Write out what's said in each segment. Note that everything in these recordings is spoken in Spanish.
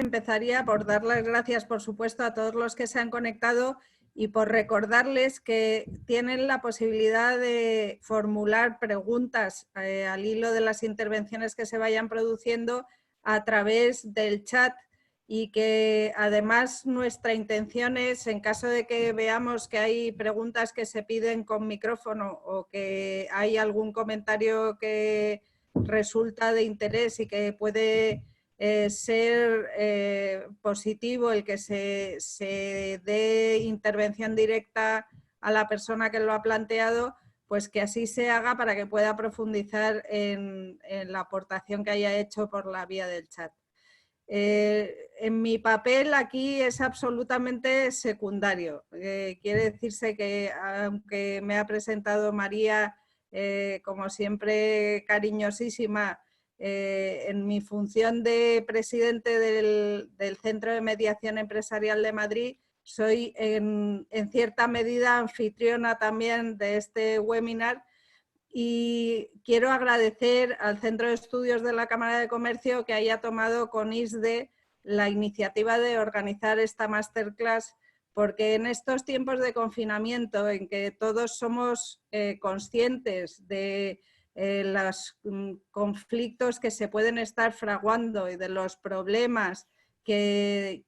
empezaría por dar las gracias, por supuesto, a todos los que se han conectado y por recordarles que tienen la posibilidad de formular preguntas al hilo de las intervenciones que se vayan produciendo a través del chat, y que además nuestra intención es, en caso de que veamos que hay preguntas que se piden con micrófono o que hay algún comentario que resulta de interés y que puede ser positivo el que se dé intervención directa a la persona que lo ha planteado, pues que así se haga para que pueda profundizar en la aportación que haya hecho por la vía del chat. En mi papel aquí es absolutamente secundario. Quiere decirse que, aunque me ha presentado María, como siempre cariñosísima, en mi función de presidente del Centro de Mediación Empresarial de Madrid, soy en cierta medida anfitriona también de este webinar. Y quiero agradecer al Centro de Estudios de la Cámara de Comercio que haya tomado con ISDE la iniciativa de organizar esta masterclass, porque en estos tiempos de confinamiento, en que todos somos conscientes de los conflictos que se pueden estar fraguando y de los problemas que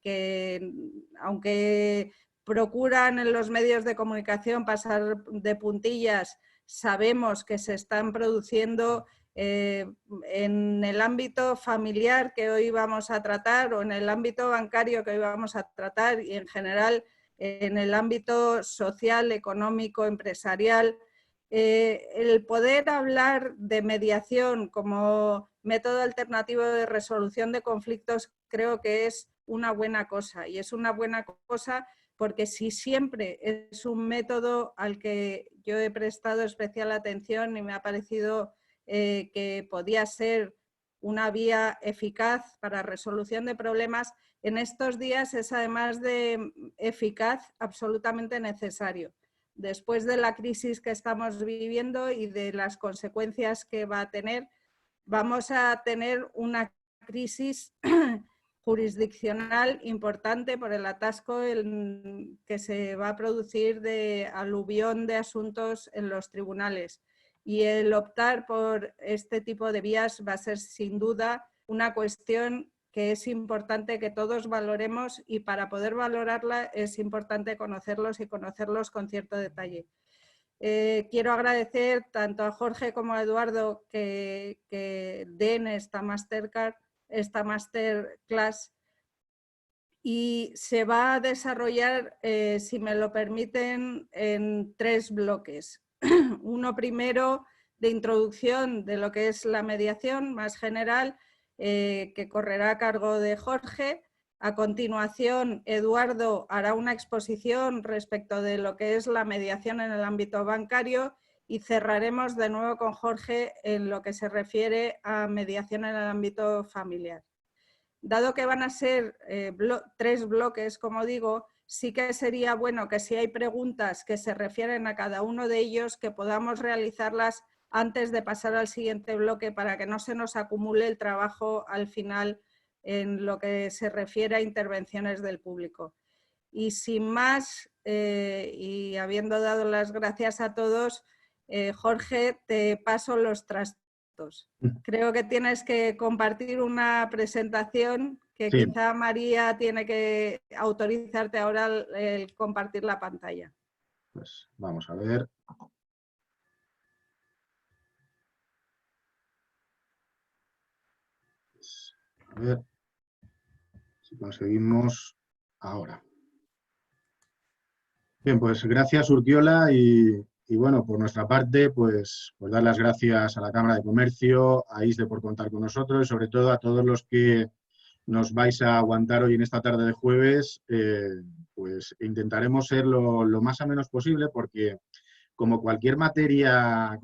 aunque procuran en los medios de comunicación pasar de puntillas, sabemos que se están produciendo en el ámbito familiar que hoy vamos a tratar, o en el ámbito bancario que hoy vamos a tratar, y en general en el ámbito social, económico, empresarial. El poder hablar de mediación como método alternativo de resolución de conflictos creo que es una buena cosa, y es una buena cosa porque si siempre es un método al que yo he prestado especial atención y me ha parecido que podía ser una vía eficaz para resolución de problemas, en estos días es, además de eficaz, absolutamente necesario. Después de la crisis que estamos viviendo y de las consecuencias que va a tener, vamos a tener una crisis jurisdiccional importante por el atasco que se va a producir de aluvión de asuntos en los tribunales. Y el optar por este tipo de vías va a ser sin duda una cuestión que es importante que todos valoremos, y para poder valorarla es importante conocerlos y conocerlos con cierto detalle. Quiero agradecer tanto a Jorge como a Eduardo que den esta masterclass, y se va a desarrollar, si me lo permiten, en 3 bloques. Uno primero de introducción de lo que es la mediación más general, que correrá a cargo de Jorge. A continuación, Eduardo hará una exposición respecto de lo que es la mediación en el ámbito bancario, y cerraremos de nuevo con Jorge en lo que se refiere a mediación en el ámbito familiar. Dado que van a ser 3 bloques, como digo, sí que sería bueno que si hay preguntas que se refieren a cada uno de ellos, que podamos realizarlas antes de pasar al siguiente bloque, para que no se nos acumule el trabajo al final en lo que se refiere a intervenciones del público. Y sin más, y habiendo dado las gracias a todos, Jorge, te paso los trastos. Creo que tienes que compartir una presentación que Sí. quizá María tiene que autorizarte ahora el compartir la pantalla. Pues vamos a ver. A ver si conseguimos ahora. Bien, pues gracias, Urquiola, y bueno, por nuestra parte, pues dar las gracias a la Cámara de Comercio, a ISDE por contar con nosotros, y sobre todo a todos los que nos vais a aguantar hoy en esta tarde de jueves. Pues intentaremos ser lo más amenos posible, porque como cualquier materia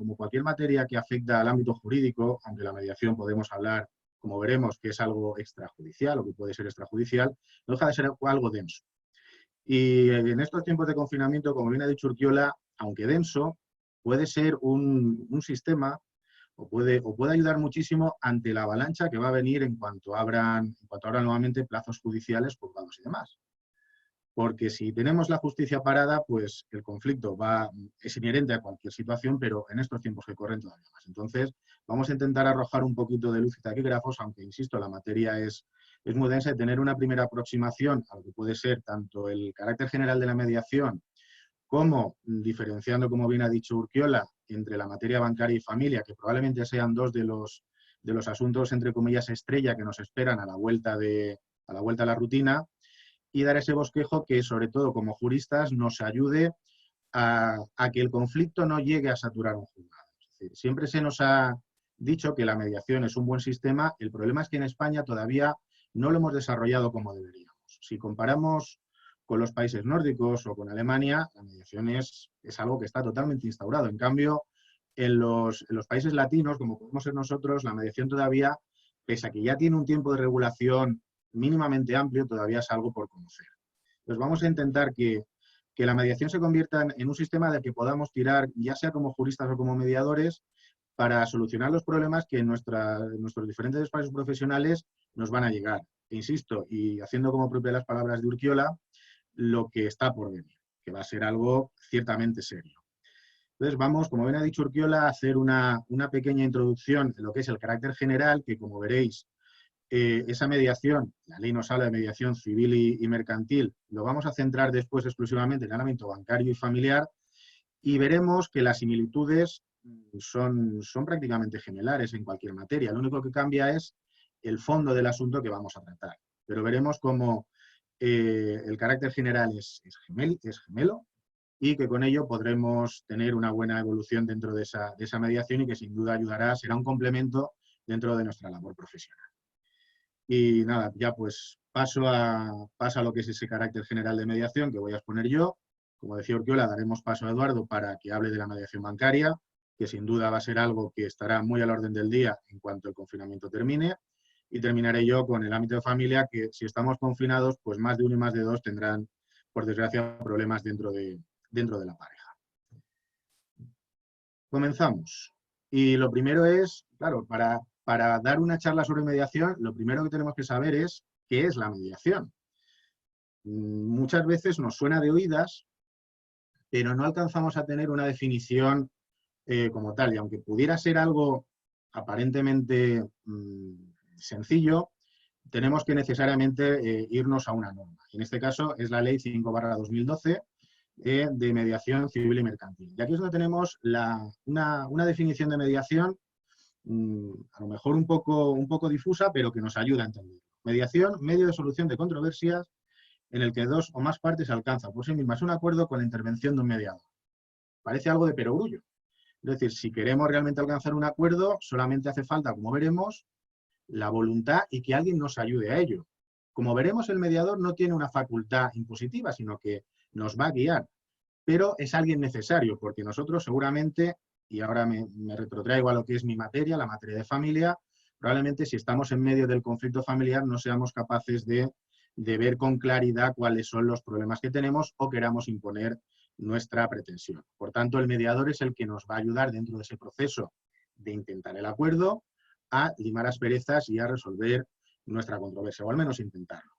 que afecta al ámbito jurídico, aunque la mediación podemos hablar, como veremos, que es algo extrajudicial o que puede ser extrajudicial, no deja de ser algo denso. Y en estos tiempos de confinamiento, como bien ha dicho Urquiola, aunque denso, puede ser un sistema o puede ayudar muchísimo ante la avalancha que va a venir en cuanto abran nuevamente plazos judiciales, juzgados y demás. Porque si tenemos la justicia parada, pues el conflicto es inherente a cualquier situación, pero en estos tiempos que corren todavía más. Entonces, vamos a intentar arrojar un poquito de luz y taquígrafos, aunque, insisto, la materia es muy densa, y tener una primera aproximación a lo que puede ser tanto el carácter general de la mediación, como diferenciando, como bien ha dicho Urquiola, entre la materia bancaria y familia, que probablemente sean dos de los asuntos, entre comillas, estrella que nos esperan a la vuelta a la rutina, y dar ese bosquejo que, sobre todo como juristas, nos ayude a que el conflicto no llegue a saturar un juzgado. Es decir, siempre se nos ha dicho que la mediación es un buen sistema. El problema es que en España todavía no lo hemos desarrollado como deberíamos. Si comparamos con los países nórdicos o con Alemania, la mediación es algo que está totalmente instaurado. En cambio, en los países latinos, como podemos ser nosotros, la mediación todavía, pese a que ya tiene un tiempo de regulación mínimamente amplio, todavía es algo por conocer. Entonces vamos a intentar que la mediación se convierta en un sistema del que podamos tirar, ya sea como juristas o como mediadores, para solucionar los problemas que en nuestros diferentes despachos profesionales nos van a llegar. E insisto, y haciendo como propia las palabras de Urquiola, lo que está por venir, que va a ser algo ciertamente serio. Entonces vamos, como bien ha dicho Urquiola, a hacer una pequeña introducción en lo que es el carácter general, que como veréis, esa mediación, la ley nos habla de mediación civil y mercantil, lo vamos a centrar después exclusivamente en el ámbito bancario y familiar, y veremos que las similitudes son prácticamente gemellares en cualquier materia. Lo único que cambia es el fondo del asunto que vamos a tratar. Pero veremos cómo el carácter general es gemelo, y que con ello podremos tener una buena evolución dentro de esa mediación, y que sin duda ayudará, será un complemento dentro de nuestra labor profesional. Y nada, ya pues paso a lo que es ese carácter general de mediación que voy a exponer yo. Como decía Urquiola, daremos paso a Eduardo para que hable de la mediación bancaria, que sin duda va a ser algo que estará muy al orden del día en cuanto el confinamiento termine. Y terminaré yo con el ámbito de familia, que si estamos confinados, pues más de uno y más de dos tendrán, por desgracia, problemas dentro de la pareja. Comenzamos. Y lo primero es, claro, para dar una charla sobre mediación, lo primero que tenemos que saber es qué es la mediación. Muchas veces nos suena de oídas, pero no alcanzamos a tener una definición como tal. Y aunque pudiera ser algo aparentemente sencillo, tenemos que necesariamente irnos a una norma. En este caso es la Ley 5/2012 de mediación civil y mercantil. Y aquí es donde tenemos una definición de mediación a lo mejor un poco difusa, pero que nos ayuda a entender. Mediación, medio de solución de controversias en el que dos o más partes alcanzan por sí mismas un acuerdo con la intervención de un mediador. Parece algo de perogrullo. Es decir, si queremos realmente alcanzar un acuerdo, solamente hace falta, como veremos, la voluntad y que alguien nos ayude a ello. Como veremos, el mediador no tiene una facultad impositiva, sino que nos va a guiar, pero es alguien necesario, porque nosotros seguramente, y ahora me retrotraigo a lo que es mi materia, la materia de familia, probablemente si estamos en medio del conflicto familiar no seamos capaces de ver con claridad cuáles son los problemas que tenemos o queramos imponer nuestra pretensión. Por tanto, el mediador es el que nos va a ayudar dentro de ese proceso de intentar el acuerdo a limar asperezas y a resolver nuestra controversia, o al menos intentarlo.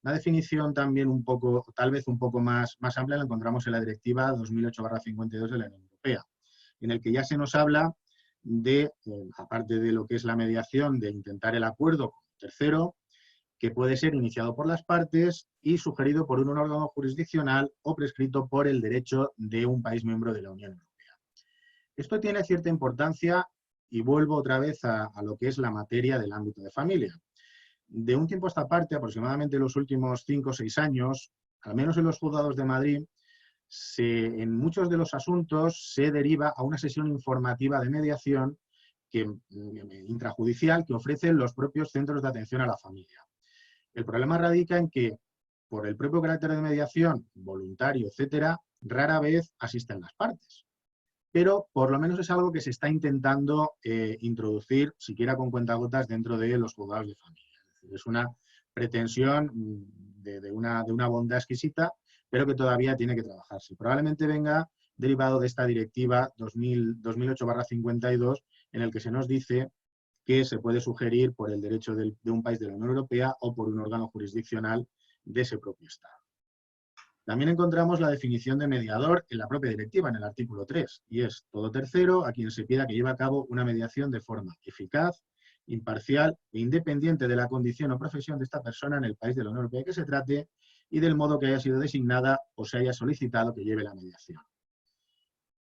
Una definición también tal vez un poco más amplia la encontramos en la Directiva 2008/52 de la Unión Europea, en el que ya se nos habla de, aparte de lo que es la mediación, de intentar el acuerdo con un tercero, que puede ser iniciado por las partes y sugerido por un órgano jurisdiccional o prescrito por el derecho de un país miembro de la Unión Europea. Esto tiene cierta importancia y vuelvo otra vez a lo que es la materia del ámbito de familia. De un tiempo a esta parte, aproximadamente los últimos 5 o 6 años, al menos en los juzgados de Madrid, en muchos de los asuntos se deriva a una sesión informativa de mediación intrajudicial que ofrecen los propios centros de atención a la familia. El problema radica en que, por el propio carácter de mediación, voluntario, etcétera, rara vez asisten las partes. Pero por lo menos es algo que se está intentando introducir, siquiera con cuentagotas, dentro de los juzgados de familia. Es decir, es una pretensión de una bondad exquisita, pero que todavía tiene que trabajarse. Probablemente venga derivado de esta Directiva 2008/52, en el que se nos dice que se puede sugerir por el derecho de un país de la Unión Europea o por un órgano jurisdiccional de ese propio Estado. También encontramos la definición de mediador en la propia directiva, en el artículo 3, y es todo tercero a quien se pida que lleve a cabo una mediación de forma eficaz, imparcial e independiente de la condición o profesión de esta persona en el país de la Unión Europea que se trate y del modo que haya sido designada o se haya solicitado que lleve la mediación.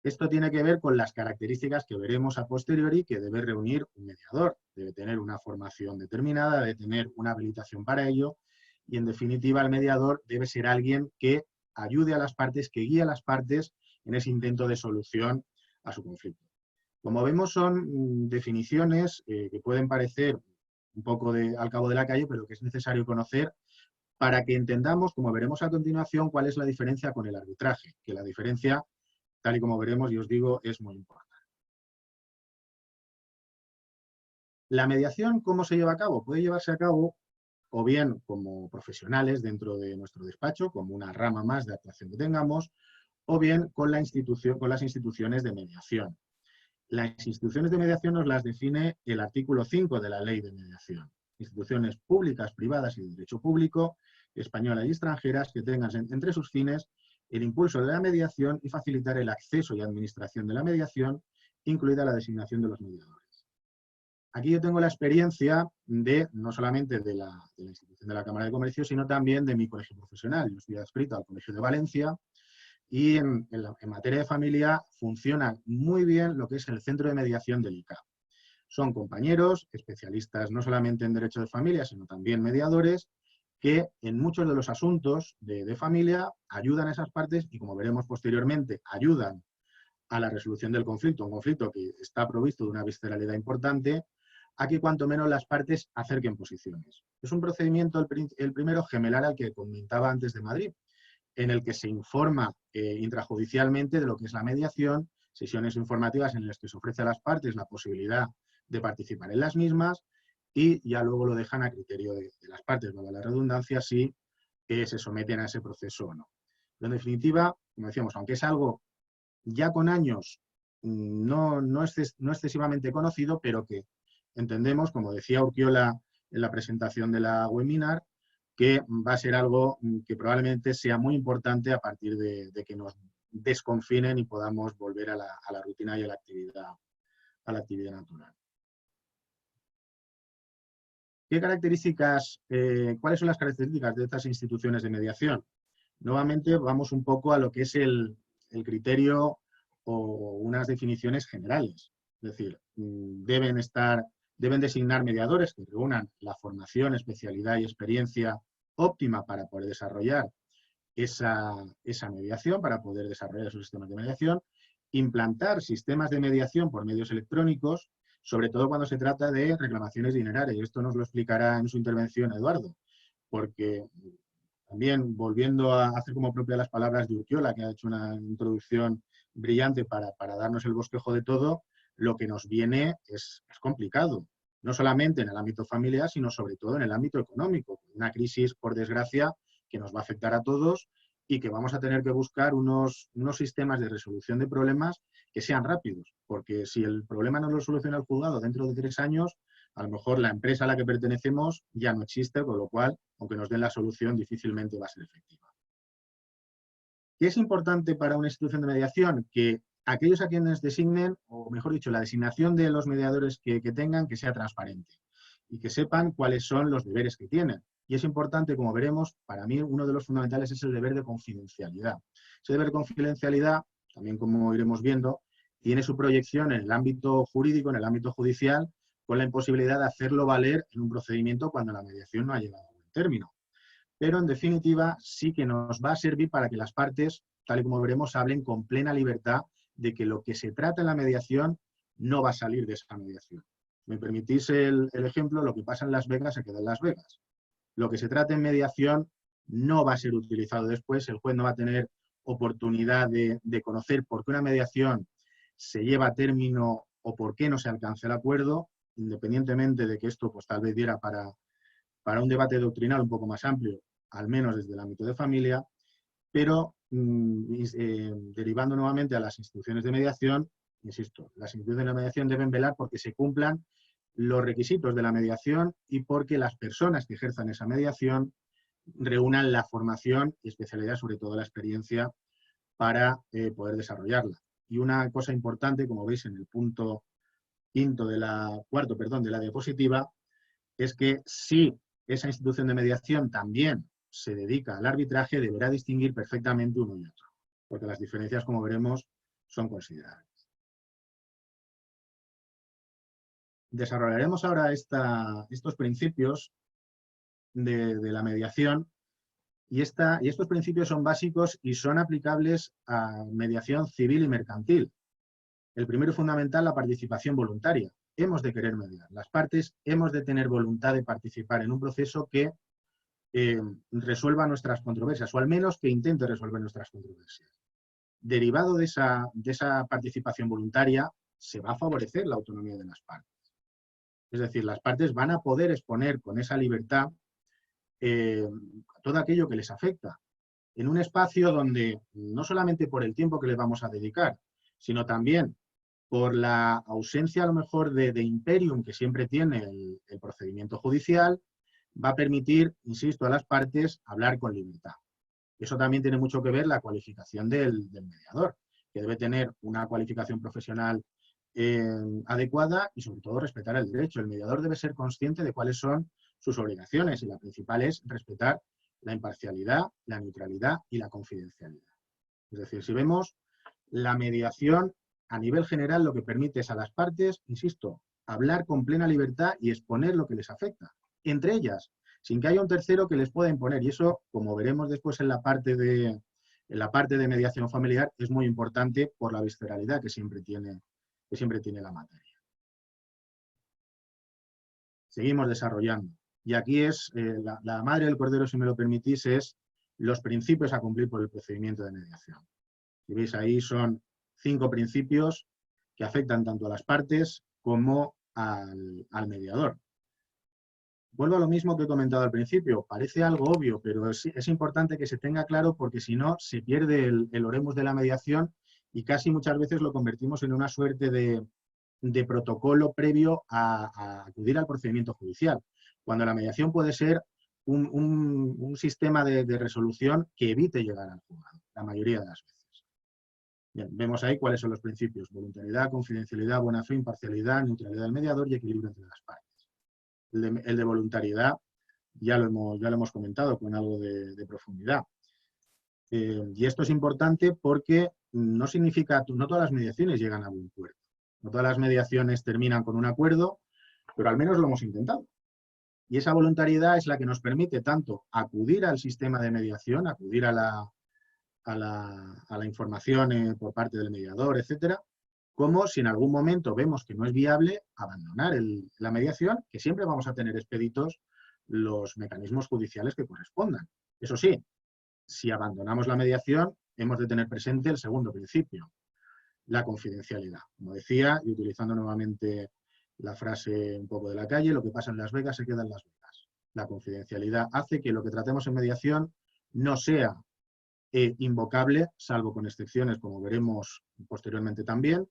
Esto tiene que ver con las características que veremos a posteriori que debe reunir un mediador. Debe tener una formación determinada, debe tener una habilitación para ello y, en definitiva, el mediador debe ser alguien que ayude a las partes, que guíe a las partes en ese intento de solución a su conflicto. Como vemos, son definiciones que pueden parecer un poco al cabo de la calle, pero que es necesario conocer para que entendamos, como veremos a continuación, cuál es la diferencia con el arbitraje, que la diferencia, tal y como veremos, y os digo, es muy importante. La mediación, ¿cómo se lleva a cabo? Puede llevarse a cabo o bien como profesionales dentro de nuestro despacho, como una rama más de actuación que tengamos, o bien con las instituciones de mediación. Las instituciones de mediación nos las define el artículo 5 de la Ley de Mediación. Instituciones públicas, privadas y de derecho público, españolas y extranjeras, que tengan entre sus fines el impulso de la mediación y facilitar el acceso y administración de la mediación, incluida la designación de los mediadores. Aquí yo tengo la experiencia no solamente de la institución de la Cámara de Comercio, sino también de mi colegio profesional. Yo estoy adscrito al Colegio de Valencia y en materia de familia funciona muy bien lo que es el Centro de Mediación del ICA. Son compañeros, especialistas no solamente en derecho de familia, sino también mediadores, que en muchos de los asuntos de familia ayudan a esas partes y, como veremos posteriormente, ayudan a la resolución del conflicto, un conflicto que está provisto de una visceralidad importante, a que cuanto menos las partes acerquen posiciones. Es un procedimiento, el primero, gemelar al que comentaba antes de Madrid, en el que se informa intrajudicialmente de lo que es la mediación, sesiones informativas en las que se ofrece a las partes la posibilidad de participar en las mismas y ya luego lo dejan a criterio de las partes, valga la redundancia, si se someten a ese proceso o no. Pero en definitiva, como decíamos, aunque es algo ya con años no excesivamente conocido, pero que entendemos, como decía Urquiola en la presentación de la webinar, que va a ser algo que probablemente sea muy importante a partir de que nos desconfinen y podamos volver a la rutina y a la actividad natural. ¿Cuáles son las características de estas instituciones de mediación? Nuevamente vamos un poco a lo que es el criterio o unas definiciones generales. Es decir, deben designar mediadores que reúnan la formación, especialidad y experiencia óptima para poder desarrollar esa mediación, para poder desarrollar esos sistemas de mediación, implantar sistemas de mediación por medios electrónicos, sobre todo cuando se trata de reclamaciones dinerarias. Y esto nos lo explicará en su intervención Eduardo, porque también, volviendo a hacer como propia las palabras de Urquiola, que ha hecho una introducción brillante para darnos el bosquejo de todo, lo que nos viene es complicado. No solamente en el ámbito familiar, sino sobre todo en el ámbito económico. Una crisis, por desgracia, que nos va a afectar a todos y que vamos a tener que buscar unos sistemas de resolución de problemas que sean rápidos. Porque si el problema no lo soluciona el juzgado dentro de 3 años, a lo mejor la empresa a la que pertenecemos ya no existe, con lo cual, aunque nos den la solución, difícilmente va a ser efectiva. ¿Qué es importante para una institución de mediación? Que aquellos a quienes designen, o mejor dicho, la designación de los mediadores que tengan, que sea transparente y que sepan cuáles son los deberes que tienen. Y es importante, como veremos, para mí uno de los fundamentales es el deber de confidencialidad. Ese deber de confidencialidad, también como iremos viendo, tiene su proyección en el ámbito jurídico, en el ámbito judicial, con la imposibilidad de hacerlo valer en un procedimiento cuando la mediación no ha llegado a buen término. Pero, en definitiva, sí que nos va a servir para que las partes, tal y como veremos, hablen con plena libertad de que lo que se trata en la mediación no va a salir de esa mediación. ¿Me permitís el ejemplo? Lo que pasa en Las Vegas se queda en Las Vegas. Lo que se trata en mediación no va a ser utilizado después, el juez no va a tener oportunidad de conocer por qué una mediación se lleva a término o por qué no se alcanza el acuerdo, independientemente de que esto pues tal vez diera para un debate doctrinal un poco más amplio, al menos desde el ámbito de familia, pero derivando nuevamente a las instituciones de mediación, insisto, las instituciones de la mediación deben velar porque se cumplan los requisitos de la mediación y porque las personas que ejerzan esa mediación reúnan la formación y especialidad, sobre todo la experiencia, para poder desarrollarla. Y una cosa importante, como veis en el punto cuarto, de la diapositiva, es que si esa institución de mediación también se dedica al arbitraje, deberá distinguir perfectamente uno y otro, porque las diferencias, como veremos, son considerables. Desarrollaremos ahora estos principios de la mediación y estos principios son básicos y son aplicables a mediación civil y mercantil. El primero y fundamental, la participación voluntaria. Hemos de querer mediar. Las partes hemos de tener voluntad de participar en un proceso que resuelva nuestras controversias, o al menos que intente resolver nuestras controversias. Derivado de esa participación voluntaria, se va a favorecer la autonomía de las partes. Es decir, las partes van a poder exponer con esa libertad todo aquello que les afecta, en un espacio donde no solamente por el tiempo que les vamos a dedicar, sino también por la ausencia a lo mejor de imperium que siempre tiene el procedimiento judicial, va a permitir, insisto, a las partes hablar con libertad. Eso también tiene mucho que ver la cualificación del mediador, que debe tener una cualificación profesional adecuada y sobre todo respetar el derecho. El mediador debe ser consciente de cuáles son sus obligaciones y la principal es respetar la imparcialidad, la neutralidad y la confidencialidad. Es decir, si vemos la mediación a nivel general lo que permite es a las partes, insisto, hablar con plena libertad y exponer lo que les afecta, entre ellas, sin que haya un tercero que les pueda imponer. Y eso, como veremos después en la parte de mediación familiar, es muy importante por la visceralidad que siempre tiene la materia. Seguimos desarrollando. Y aquí es, la madre del cordero, si me lo permitís, es los principios a cumplir por el procedimiento de mediación. Si veis ahí son 5 principios que afectan tanto a las partes como al mediador. Vuelvo a lo mismo que he comentado al principio. Parece algo obvio, pero es importante que se tenga claro porque si no se pierde el oremus de la mediación y casi muchas veces lo convertimos en una suerte de protocolo previo a acudir al procedimiento judicial, cuando la mediación puede ser un sistema de resolución que evite llegar al juzgado, la mayoría de las veces. Bien, vemos ahí cuáles son los principios: voluntariedad, confidencialidad, buena fe, imparcialidad, neutralidad del mediador y equilibrio entre las partes. El de voluntariedad ya lo hemos comentado con algo de profundidad. Y esto es importante porque no significa, no todas las mediaciones llegan a buen puerto. No todas las mediaciones terminan con un acuerdo, pero al menos lo hemos intentado. Y esa voluntariedad es la que nos permite tanto acudir al sistema de mediación, acudir a la información por parte del mediador, etcétera, como si en algún momento vemos que no es viable, abandonar la mediación, que siempre vamos a tener expeditos los mecanismos judiciales que correspondan. Eso sí, si abandonamos la mediación, hemos de tener presente el segundo principio, la confidencialidad. Como decía, y utilizando nuevamente la frase un poco de la calle, lo que pasa en Las Vegas se queda en Las Vegas. La confidencialidad hace que lo que tratemos en mediación no sea invocable, salvo con excepciones, como veremos posteriormente también,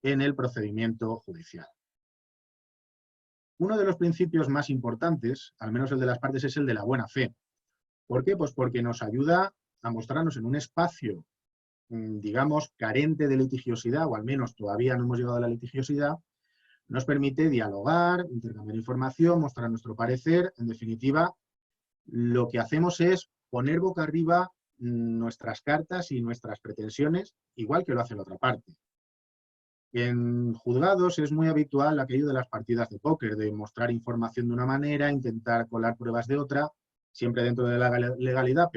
en el procedimiento judicial. Uno de los principios más importantes, al menos el de las partes, es el de la buena fe. ¿Por qué? Pues porque nos ayuda a mostrarnos en un espacio, digamos, carente de litigiosidad, o al menos todavía no hemos llegado a la litigiosidad, nos permite dialogar, intercambiar información, mostrar nuestro parecer. En definitiva, lo que hacemos es poner boca arriba nuestras cartas y nuestras pretensiones, igual que lo hace la otra parte. En juzgados es muy habitual aquello de las partidas de póker, de mostrar información de una manera, intentar colar pruebas de otra, siempre dentro de la legalidad,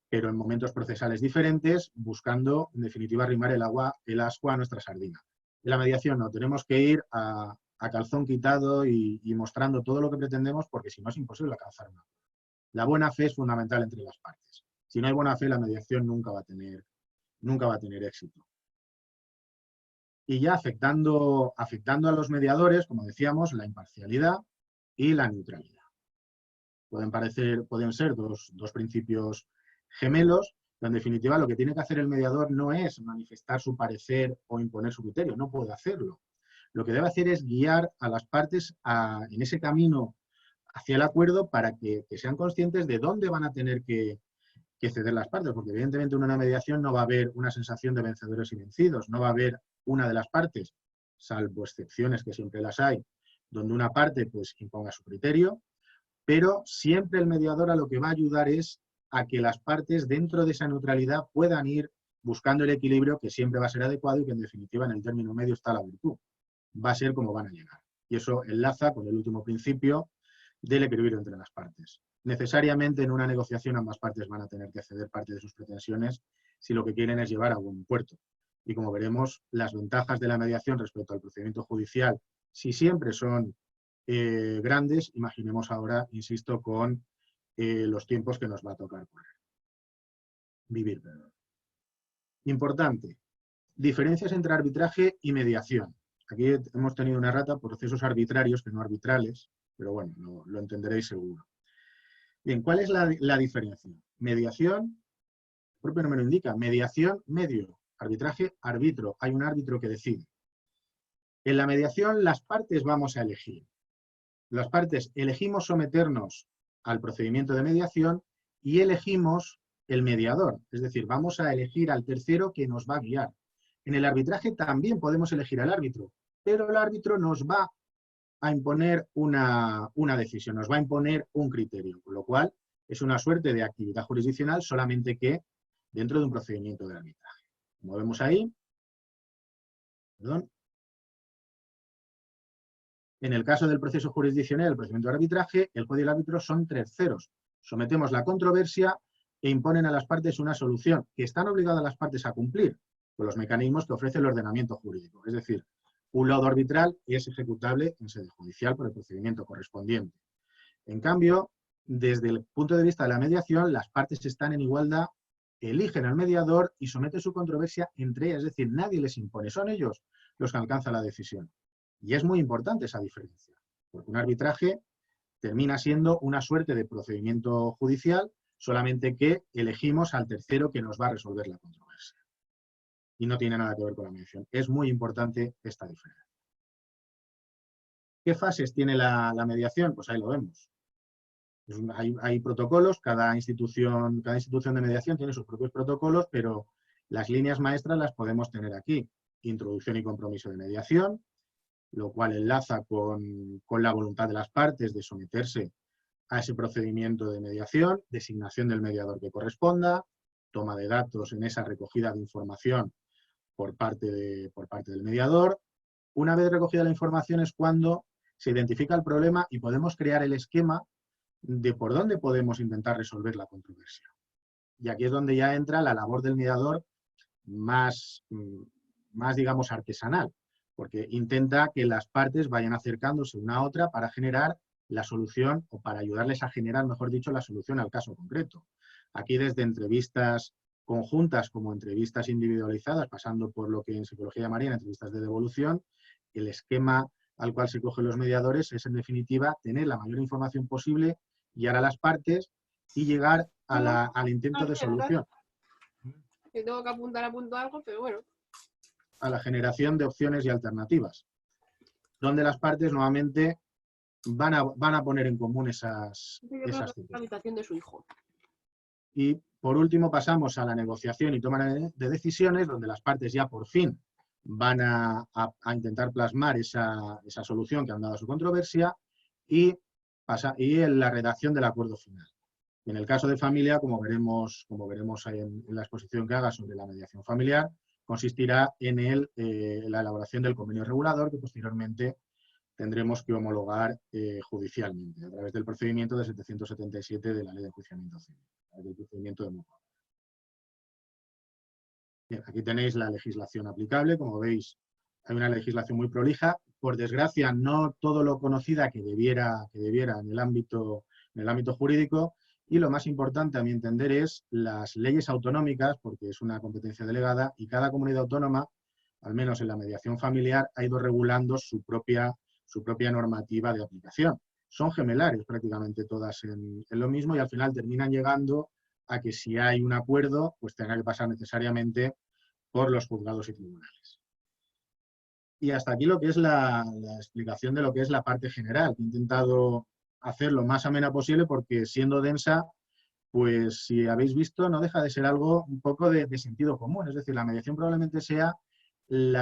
pero en momentos procesales diferentes, buscando, en definitiva, arrimar el ascua a nuestra sardina. En la mediación no, tenemos que ir a calzón quitado y mostrando todo lo que pretendemos, porque si no es imposible alcanzar una. La buena fe es fundamental entre las partes. Si no hay buena fe, la mediación nunca va a tener éxito. Y ya afectando a los mediadores, como decíamos, la imparcialidad y la neutralidad. Pueden ser dos principios gemelos, En definitiva, lo que tiene que hacer el mediador no es manifestar su parecer o imponer su criterio, no puede hacerlo. Lo que debe hacer es guiar a las partes en ese camino hacia el acuerdo para que sean conscientes de dónde van a tener que ceder las partes, porque evidentemente en una mediación no va a haber una sensación de vencedores y vencidos, no va a haber una de las partes, salvo excepciones que siempre las hay, donde una parte pues imponga su criterio, pero siempre el mediador a lo que va a ayudar es a que las partes dentro de esa neutralidad puedan ir buscando el equilibrio que siempre va a ser adecuado y que en definitiva en el término medio está la virtud. Va a ser como van a llegar. Y eso enlaza con el último principio del equilibrio entre las partes. Necesariamente en una negociación ambas partes van a tener que ceder parte de sus pretensiones si lo que quieren es llevar a buen puerto. Y como veremos, las ventajas de la mediación respecto al procedimiento judicial, si siempre son grandes, imaginemos ahora, insisto, con los tiempos que nos va a tocar vivir. Importante, diferencias entre arbitraje y mediación. Aquí hemos tenido una rata por procesos arbitrarios que no arbitrales, pero bueno, lo entenderéis seguro. Bien, ¿cuál es la diferencia? Mediación, el propio nombre lo indica, mediación, medio, arbitraje, árbitro, hay un árbitro que decide. En la mediación las partes vamos a elegir. Las partes elegimos someternos al procedimiento de mediación y elegimos el mediador, es decir, vamos a elegir al tercero que nos va a guiar. En el arbitraje también podemos elegir al árbitro, pero el árbitro nos va a imponer una decisión, nos va a imponer un criterio, con lo cual es una suerte de actividad jurisdiccional solamente que dentro de un procedimiento de arbitraje. Como vemos ahí, en el caso del proceso jurisdiccional, el procedimiento de arbitraje, el juez y el árbitro son terceros. Sometemos la controversia e imponen a las partes una solución que están obligadas las partes a cumplir con los mecanismos que ofrece el ordenamiento jurídico. Es decir, un laudo arbitral es ejecutable en sede judicial por el procedimiento correspondiente. En cambio, desde el punto de vista de la mediación, las partes están en igualdad, eligen al mediador y someten su controversia entre ellas. Es decir, nadie les impone, son ellos los que alcanzan la decisión. Y es muy importante esa diferencia, porque un arbitraje termina siendo una suerte de procedimiento judicial, solamente que elegimos al tercero que nos va a resolver la controversia. Y no tiene nada que ver con la mediación. Es muy importante esta diferencia. ¿Qué fases tiene la mediación? Pues ahí lo vemos. Hay protocolos, cada institución de mediación tiene sus propios protocolos, pero las líneas maestras las podemos tener aquí. Introducción y compromiso de mediación, lo cual enlaza con la voluntad de las partes de someterse a ese procedimiento de mediación, designación del mediador que corresponda, toma de datos en esa recogida de información por parte del mediador. Una vez recogida la información es cuando se identifica el problema y podemos crear el esquema de por dónde podemos intentar resolver la controversia. Y aquí es donde ya entra la labor del mediador más digamos, artesanal, porque intenta que las partes vayan acercándose una a otra para generar la solución, o para ayudarles a generar, mejor dicho, la solución al caso concreto. Aquí desde entrevistas conjuntas como entrevistas individualizadas, pasando por lo que en psicología llamarían entrevistas de devolución, el esquema al cual se cogen los mediadores es, en definitiva, tener la mayor información posible, guiar a las partes y llegar al intento de solución. Que tengo que apuntar algo, pero bueno. A la generación de opciones y alternativas, donde las partes nuevamente van a poner en común esas la habitación de su hijo. Y por último pasamos a la negociación y toma de decisiones, donde las partes ya por fin van a intentar plasmar esa solución que han dado a su controversia y en la redacción del acuerdo final. En el caso de familia, como veremos en la exposición que haga sobre la mediación familiar, consistirá en la elaboración del convenio regulador que posteriormente tendremos que homologar judicialmente a través del procedimiento de 777 de la Ley de Enjuiciamiento Civil, del procedimiento de moco. Bien, aquí tenéis la legislación aplicable. Como veis, hay una legislación muy prolija. Por desgracia, no todo lo conocida que debiera en el ámbito jurídico. Y lo más importante, a mi entender, es las leyes autonómicas, porque es una competencia delegada, y cada comunidad autónoma, al menos en la mediación familiar, ha ido regulando su propia normativa de aplicación. Son gemelares prácticamente todas en lo mismo y al final terminan llegando a que si hay un acuerdo, pues tenga que pasar necesariamente por los juzgados y tribunales. Y hasta aquí lo que es la explicación de lo que es la parte general, que he intentado hacer lo más amena posible porque siendo densa, pues si habéis visto, no deja de ser algo un poco de sentido común. Es decir, la mediación probablemente sea el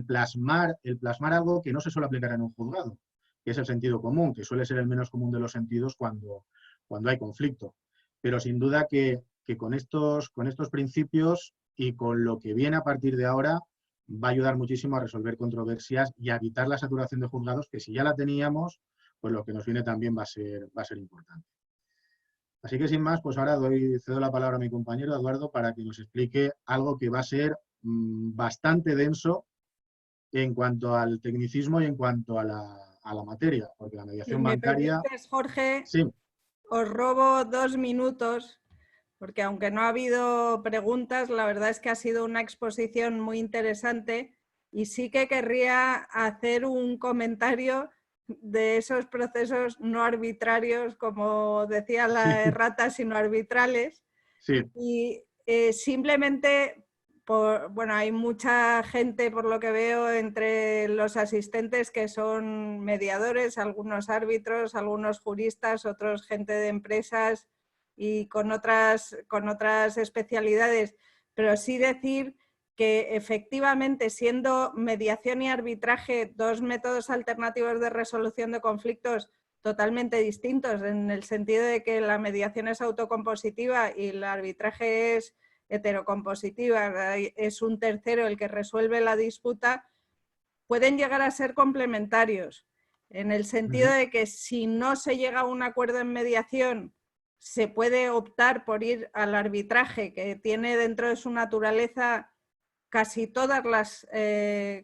plasmar algo que no se suele aplicar en un juzgado, que es el sentido común, que suele ser el menos común de los sentidos cuando hay conflicto. Pero sin duda que con estos principios y con lo que viene a partir de ahora va a ayudar muchísimo a resolver controversias y a evitar la saturación de juzgados, que si ya la teníamos, pues lo que nos viene también va a ser importante. Así que sin más, pues ahora cedo la palabra a mi compañero Eduardo para que nos explique algo que va a ser bastante denso en cuanto al tecnicismo y en cuanto a la materia, porque la mediación bancaria... Si me permites, Jorge, sí. Os robo 2 minutos, porque aunque no ha habido preguntas, la verdad es que ha sido una exposición muy interesante y sí que querría hacer un comentario de esos procesos no arbitrarios, como decía la errata, sino arbitrales. Sí. Y simplemente, bueno, hay mucha gente, por lo que veo, entre los asistentes que son mediadores, algunos árbitros, algunos juristas, otros gente de empresas y con otras especialidades, pero sí decir que efectivamente, siendo mediación y arbitraje dos métodos alternativos de resolución de conflictos totalmente distintos, en el sentido de que la mediación es autocompositiva y el arbitraje es heterocompositiva, es un tercero el que resuelve la disputa, pueden llegar a ser complementarios, en el sentido de que si no se llega a un acuerdo en mediación, se puede optar por ir al arbitraje, que tiene dentro de su naturaleza casi todas las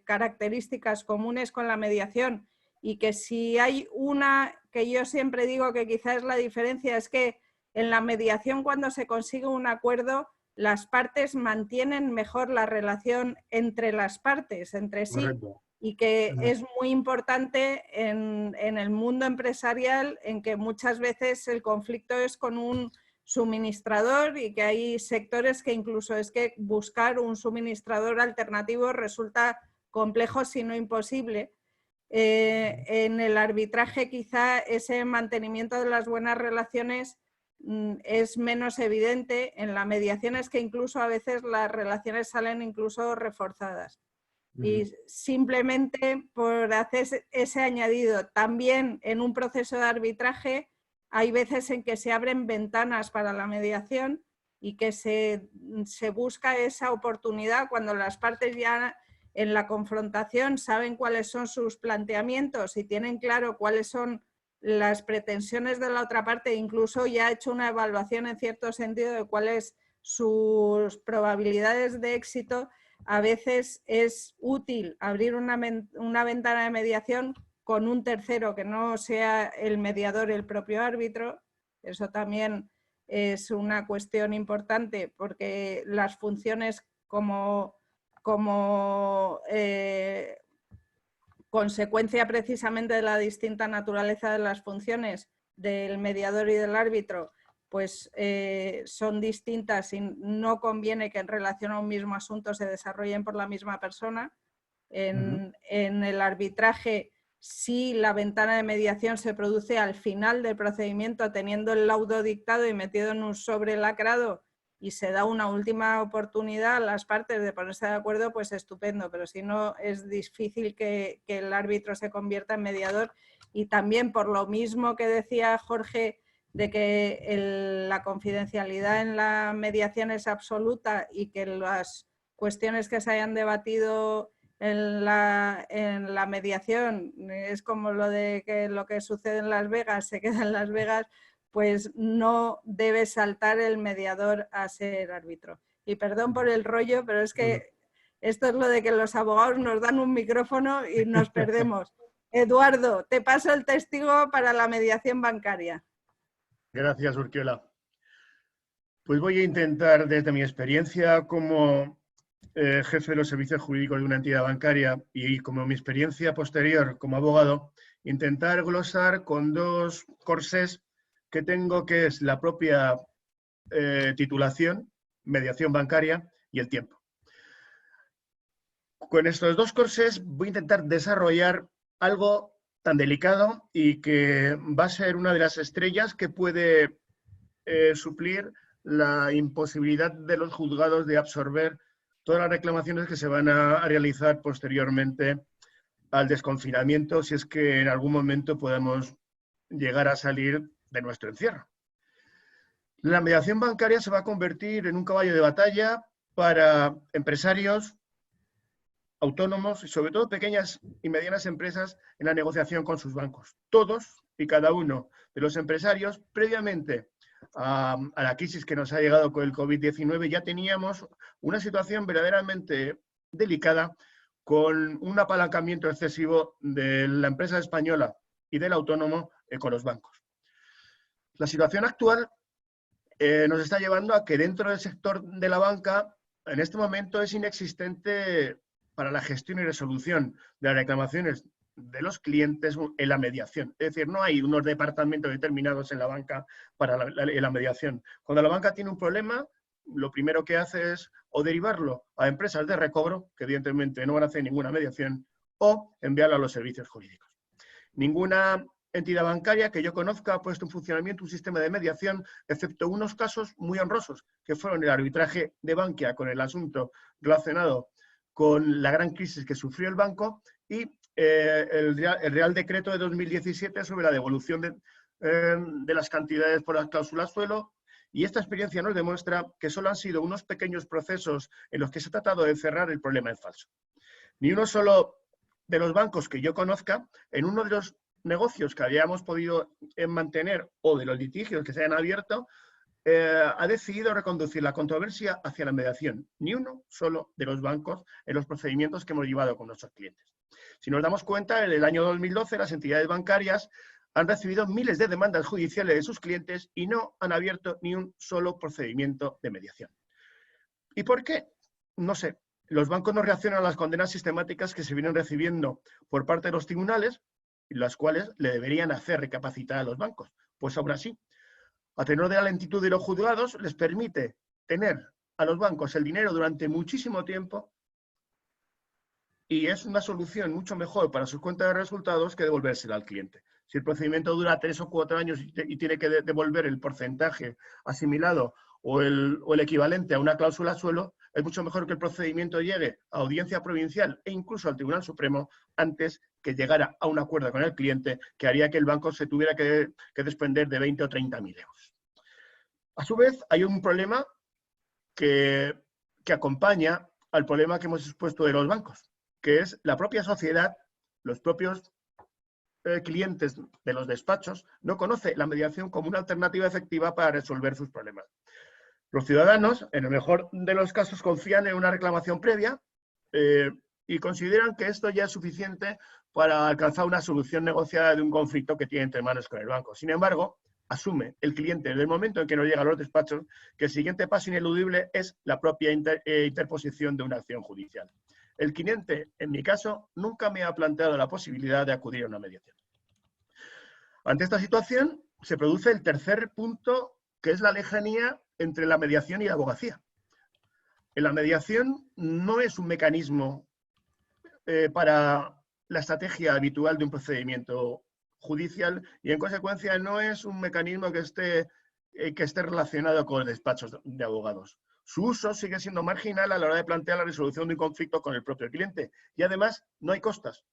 características comunes con la mediación, y que si hay una que yo siempre digo que quizás es la diferencia, es que en la mediación, cuando se consigue un acuerdo, las partes mantienen mejor la relación entre las partes, entre sí. Correcto. Y que es muy importante en el mundo empresarial, en que muchas veces el conflicto es con un suministrador y que hay sectores que incluso es que buscar un suministrador alternativo resulta complejo, si no imposible. En el arbitraje quizá ese mantenimiento de las buenas relaciones es menos evidente. En la mediación es que incluso a veces las relaciones salen incluso reforzadas. Y simplemente por hacer ese añadido, también en un proceso de arbitraje hay veces en que se abren ventanas para la mediación y que se busca esa oportunidad cuando las partes ya en la confrontación saben cuáles son sus planteamientos y tienen claro cuáles son las pretensiones de la otra parte, incluso ya ha hecho una evaluación en cierto sentido de cuáles sus probabilidades de éxito. A veces es útil abrir una ventana de mediación con un tercero que no sea el mediador, el propio árbitro. Eso también es una cuestión importante, porque las funciones como consecuencia precisamente de la distinta naturaleza de las funciones del mediador y del árbitro, pues son distintas y no conviene que en relación a un mismo asunto se desarrollen por la misma persona. En el arbitraje, si la ventana de mediación se produce al final del procedimiento, teniendo el laudo dictado y metido en un sobre lacrado, y se da una última oportunidad a las partes de ponerse de acuerdo, pues estupendo, pero si no es difícil que el árbitro se convierta en mediador. Y también por lo mismo que decía Jorge, de que la confidencialidad en la mediación es absoluta y que las cuestiones que se hayan debatido en la mediación es como lo de que lo que sucede en Las Vegas se queda en Las Vegas, pues no debe saltar el mediador a ser árbitro. Y perdón por el rollo, pero es que esto es lo de que los abogados nos dan un micrófono y nos perdemos. Eduardo, te paso el testigo para la mediación bancaria. Gracias, Urquiola. Pues voy a intentar, desde mi experiencia como jefe de los servicios jurídicos de una entidad bancaria y como mi experiencia posterior como abogado, intentar glosar con dos corsés que tengo, que es la propia titulación, mediación bancaria y el tiempo. Con estos dos courses voy a intentar desarrollar algo tan delicado y que va a ser una de las estrellas que puede suplir la imposibilidad de los juzgados de absorber todas las reclamaciones que se van a realizar posteriormente al desconfinamiento, si es que en algún momento podemos llegar a salir de nuestro encierro. La mediación bancaria se va a convertir en un caballo de batalla para empresarios, autónomos y sobre todo pequeñas y medianas empresas en la negociación con sus bancos. Todos y cada uno de los empresarios, previamente a la crisis que nos ha llegado con el COVID-19, ya teníamos una situación verdaderamente delicada con un apalancamiento excesivo de la empresa española y del autónomo con los bancos. La situación actual nos está llevando a que dentro del sector de la banca, en este momento es inexistente para la gestión y resolución de las reclamaciones de los clientes en la mediación. Es decir, no hay unos departamentos determinados en la banca para la mediación. Cuando la banca tiene un problema, lo primero que hace es o derivarlo a empresas de recobro, que evidentemente no van a hacer ninguna mediación, o enviarlo a los servicios jurídicos. Ninguna entidad bancaria que yo conozca ha puesto en funcionamiento un sistema de mediación, excepto unos casos muy honrosos, que fueron el arbitraje de Bankia con el asunto relacionado con la gran crisis que sufrió el banco y el Real Decreto de 2017 sobre la devolución de las cantidades por las cláusulas suelo. Y esta experiencia nos demuestra que solo han sido unos pequeños procesos en los que se ha tratado de cerrar el problema en falso. Ni uno solo de los bancos que yo conozca, en uno de los negocios que habíamos podido mantener o de los litigios que se han abierto, ha decidido reconducir la controversia hacia la mediación. Ni uno solo de los bancos en los procedimientos que hemos llevado con nuestros clientes. Si nos damos cuenta, en el año 2012 las entidades bancarias han recibido miles de demandas judiciales de sus clientes y no han abierto ni un solo procedimiento de mediación. ¿Y por qué? No sé. Los bancos no reaccionan a las condenas sistemáticas que se vienen recibiendo por parte de los tribunales, las cuales le deberían hacer recapacitar a los bancos. Pues aún así, a tenor de la lentitud de los juzgados, les permite tener a los bancos el dinero durante muchísimo tiempo y es una solución mucho mejor para sus cuentas de resultados que devolvérsela al cliente. Si el procedimiento dura 3 o 4 años y tiene que devolver el porcentaje asimilado o el equivalente a una cláusula suelo, es mucho mejor que el procedimiento llegue a audiencia provincial e incluso al Tribunal Supremo antes que llegara a un acuerdo con el cliente que haría que el banco se tuviera que desprender de 20 o 30.000 euros. A su vez, hay un problema que acompaña al problema que hemos expuesto de los bancos, que es la propia sociedad, los propios clientes de los despachos, no conoce la mediación como una alternativa efectiva para resolver sus problemas. Los ciudadanos, en el mejor de los casos, confían en una reclamación previa y consideran que esto ya es suficiente para alcanzar una solución negociada de un conflicto que tiene entre manos con el banco. Sin embargo, asume el cliente desde el momento en que nos llega a los despachos que el siguiente paso ineludible es la propia interposición de una acción judicial. El cliente, en mi caso, nunca me ha planteado la posibilidad de acudir a una mediación. Ante esta situación, se produce el tercer punto, que es la lejanía entre la mediación y la abogacía. La mediación no es un mecanismo para la estrategia habitual de un procedimiento judicial y, en consecuencia, no es un mecanismo que esté relacionado con los despachos de abogados. Su uso sigue siendo marginal a la hora de plantear la resolución de un conflicto con el propio cliente y, además, no hay costas,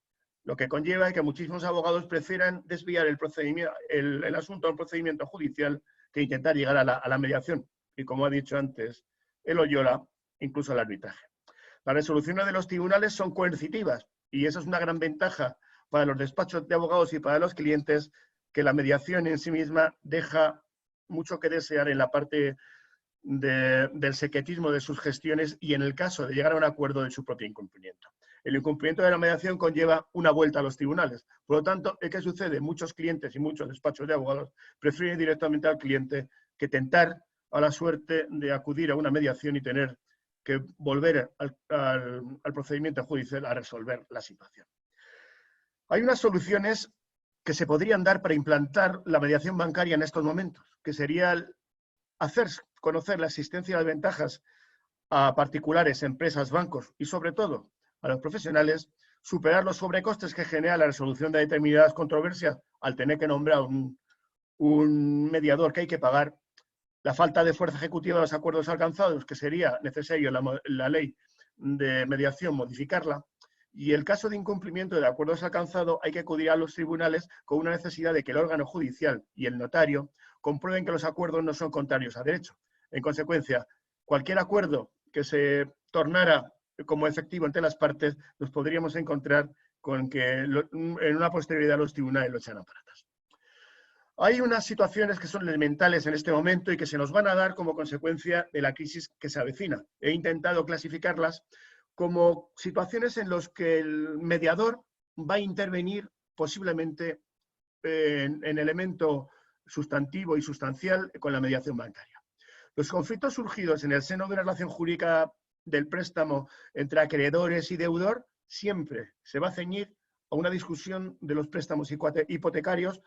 lo que conlleva que muchísimos abogados prefieran desviar el asunto a un procedimiento judicial que intentar llegar a la mediación. Y, como ha dicho antes el Oyola, incluso al arbitraje. Las resoluciones de los tribunales son coercitivas y esa es una gran ventaja para los despachos de abogados y para los clientes, que la mediación en sí misma deja mucho que desear en la parte del secretismo de sus gestiones y en el caso de llegar a un acuerdo de su propio incumplimiento. El incumplimiento de la mediación conlleva una vuelta a los tribunales. Por lo tanto, ¿qué sucede? Muchos clientes y muchos despachos de abogados prefieren directamente al cliente que tentar a la suerte de acudir a una mediación y tener que volver al procedimiento judicial a resolver la situación. Hay unas soluciones que se podrían dar para implantar la mediación bancaria en estos momentos, que sería hacer conocer la existencia y las ventajas a particulares, empresas, bancos y sobre todo a los profesionales, superar los sobrecostes que genera la resolución de determinadas controversias al tener que nombrar un mediador que hay que pagar, la falta de fuerza ejecutiva de los acuerdos alcanzados, que sería necesario la ley de mediación modificarla, y el caso de incumplimiento de acuerdos alcanzados hay que acudir a los tribunales con una necesidad de que el órgano judicial y el notario comprueben que los acuerdos no son contrarios a derecho. En consecuencia, cualquier acuerdo que se tornara como efectivo entre las partes, nos podríamos encontrar con que en una posterioridad los tribunales lo echan a patas. Hay unas situaciones que son elementales en este momento y que se nos van a dar como consecuencia de la crisis que se avecina. He intentado clasificarlas como situaciones en las que el mediador va a intervenir posiblemente en elemento sustantivo y sustancial con la mediación bancaria. Los conflictos surgidos en el seno de una relación jurídica del préstamo entre acreedores y deudor siempre se va a ceñir a una discusión de los préstamos hipotecarios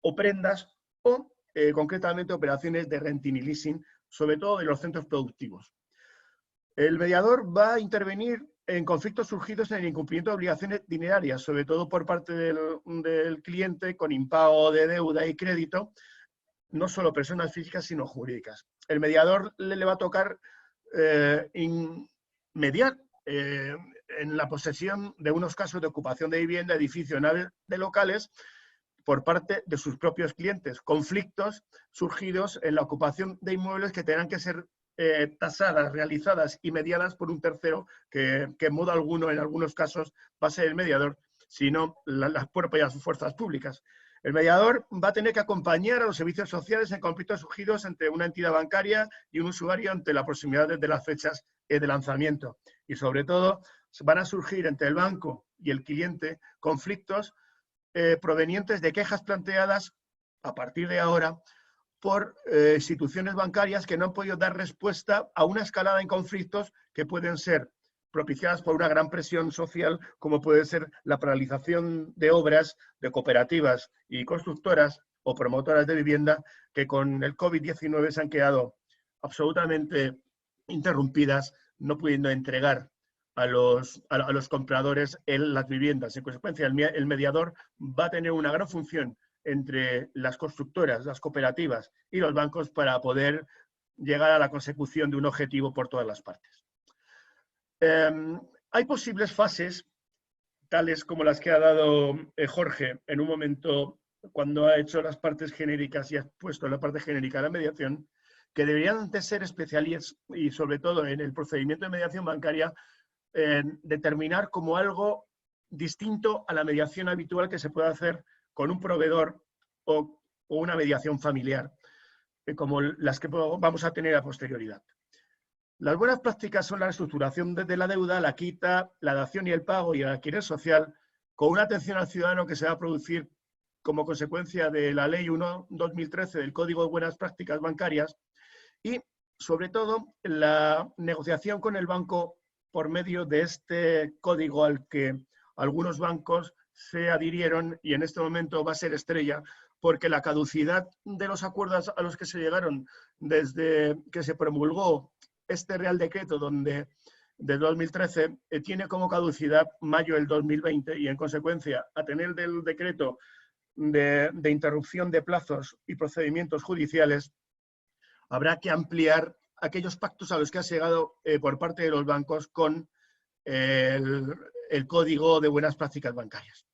o prendas o concretamente operaciones de renting y leasing, sobre todo de los centros productivos. El mediador va a intervenir en conflictos surgidos en el incumplimiento de obligaciones dinerarias, sobre todo por parte del cliente con impago de deuda y crédito, no solo personas físicas sino jurídicas. El mediador le va a tocar mediar en la posesión de unos casos de ocupación de vivienda, edificios, naves de locales por parte de sus propios clientes, conflictos surgidos en la ocupación de inmuebles que tengan que ser tasadas, realizadas y mediadas por un tercero que en modo alguno, en algunos casos, va a ser el mediador, sino las propias fuerzas públicas. El mediador va a tener que acompañar a los servicios sociales en conflictos surgidos entre una entidad bancaria y un usuario ante la proximidad de las fechas de lanzamiento. Y sobre todo, van a surgir entre el banco y el cliente conflictos provenientes de quejas planteadas a partir de ahora por instituciones bancarias que no han podido dar respuesta a una escalada en conflictos que pueden ser propiciadas por una gran presión social, como puede ser la paralización de obras de cooperativas y constructoras o promotoras de vivienda que con el COVID-19 se han quedado absolutamente interrumpidas, no pudiendo entregar a los compradores las viviendas. En consecuencia, el mediador va a tener una gran función entre las constructoras, las cooperativas y los bancos para poder llegar a la consecución de un objetivo por todas las partes. Hay posibles fases, tales como las que ha dado Jorge en un momento cuando ha hecho las partes genéricas y ha puesto la parte genérica de la mediación, que deberían de ser especiales y sobre todo en el procedimiento de mediación bancaria, determinar como algo distinto a la mediación habitual que se puede hacer con un proveedor o una mediación familiar, como las que vamos a tener a posterioridad. Las buenas prácticas son la reestructuración de la deuda, la quita, la dación y el pago y el alquiler social, con una atención al ciudadano que se va a producir como consecuencia de la Ley 1/2013 del Código de Buenas Prácticas Bancarias y, sobre todo, la negociación con el banco por medio de este código al que algunos bancos se adhirieron y en este momento va a ser estrella, porque la caducidad de los acuerdos a los que se llegaron desde que se promulgó este Real Decreto de 2013 tiene como caducidad mayo del 2020 y en consecuencia a tener del decreto de interrupción de plazos y procedimientos judiciales habrá que ampliar aquellos pactos a los que ha llegado por parte de los bancos con el Código de Buenas Prácticas Bancarias.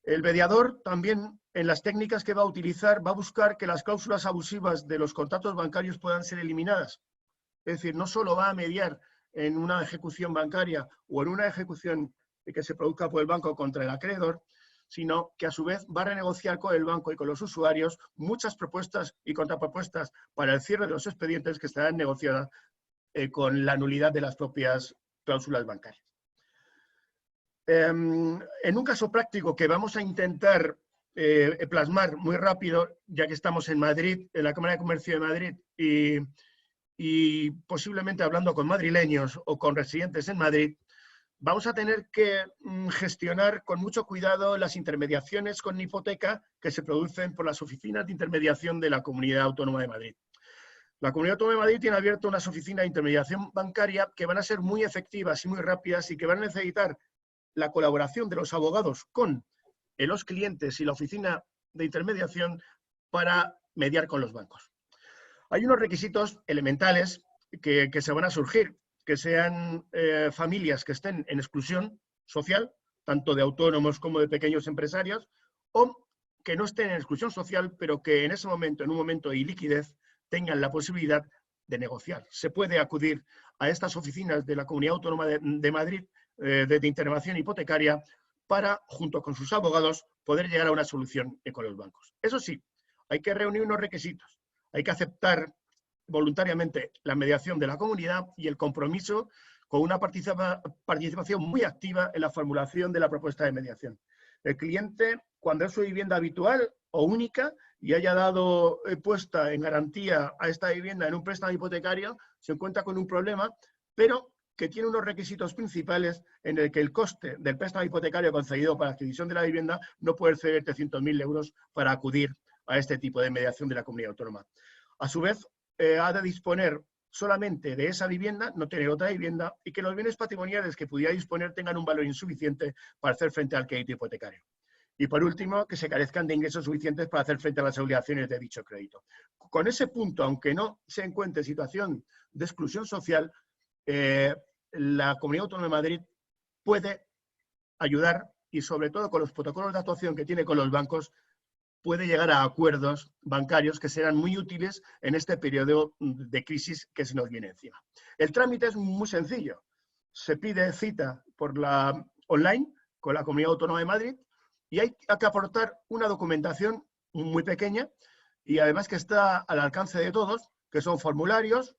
El mediador también en las técnicas que va a utilizar va a buscar que las cláusulas abusivas de los contratos bancarios puedan ser eliminadas. Es decir, no solo va a mediar en una ejecución bancaria o en una ejecución que se produzca por el banco contra el acreedor, sino que a su vez va a renegociar con el banco y con los usuarios muchas propuestas y contrapropuestas para el cierre de los expedientes que estarán negociadas con la nulidad de las propias cláusulas bancarias. En un caso práctico que vamos a intentar plasmar muy rápido, ya que estamos en Madrid, en la Cámara de Comercio de Madrid, y posiblemente hablando con madrileños o con residentes en Madrid, vamos a tener que gestionar con mucho cuidado las intermediaciones con hipoteca que se producen por las oficinas de intermediación de la Comunidad Autónoma de Madrid. La Comunidad Autónoma de Madrid tiene abierto unas oficinas de intermediación bancaria que van a ser muy efectivas y muy rápidas y que van a necesitar la colaboración de los abogados con los clientes y la oficina de intermediación para mediar con los bancos. Hay unos requisitos elementales que se van a surgir, que sean familias que estén en exclusión social, tanto de autónomos como de pequeños empresarios, o que no estén en exclusión social, pero que en ese momento, en un momento de iliquidez, tengan la posibilidad de negociar. Se puede acudir a estas oficinas de la Comunidad Autónoma de Madrid de intervención hipotecaria para, junto con sus abogados, poder llegar a una solución con los bancos. Eso sí, hay que reunir unos requisitos. Hay que aceptar voluntariamente la mediación de la comunidad y el compromiso con una participación muy activa en la formulación de la propuesta de mediación. El cliente, cuando es su vivienda habitual o única y haya dado puesta en garantía a esta vivienda en un préstamo hipotecario, se encuentra con un problema, pero que tiene unos requisitos principales en el que el coste del préstamo hipotecario concedido para la adquisición de la vivienda no puede exceder 300.000 euros para acudir a este tipo de mediación de la comunidad autónoma. A su vez, ha de disponer solamente de esa vivienda, no tener otra vivienda, y que los bienes patrimoniales que pudiera disponer tengan un valor insuficiente para hacer frente al crédito hipotecario. Y por último, que se carezcan de ingresos suficientes para hacer frente a las obligaciones de dicho crédito. Con ese punto, aunque no se encuentre en situación de exclusión social, la Comunidad Autónoma de Madrid puede ayudar y sobre todo con los protocolos de actuación que tiene con los bancos, puede llegar a acuerdos bancarios que serán muy útiles en este periodo de crisis que se nos viene encima. El trámite es muy sencillo. Se pide cita por la online con la Comunidad Autónoma de Madrid y hay que aportar una documentación muy pequeña y además que está al alcance de todos, que son formularios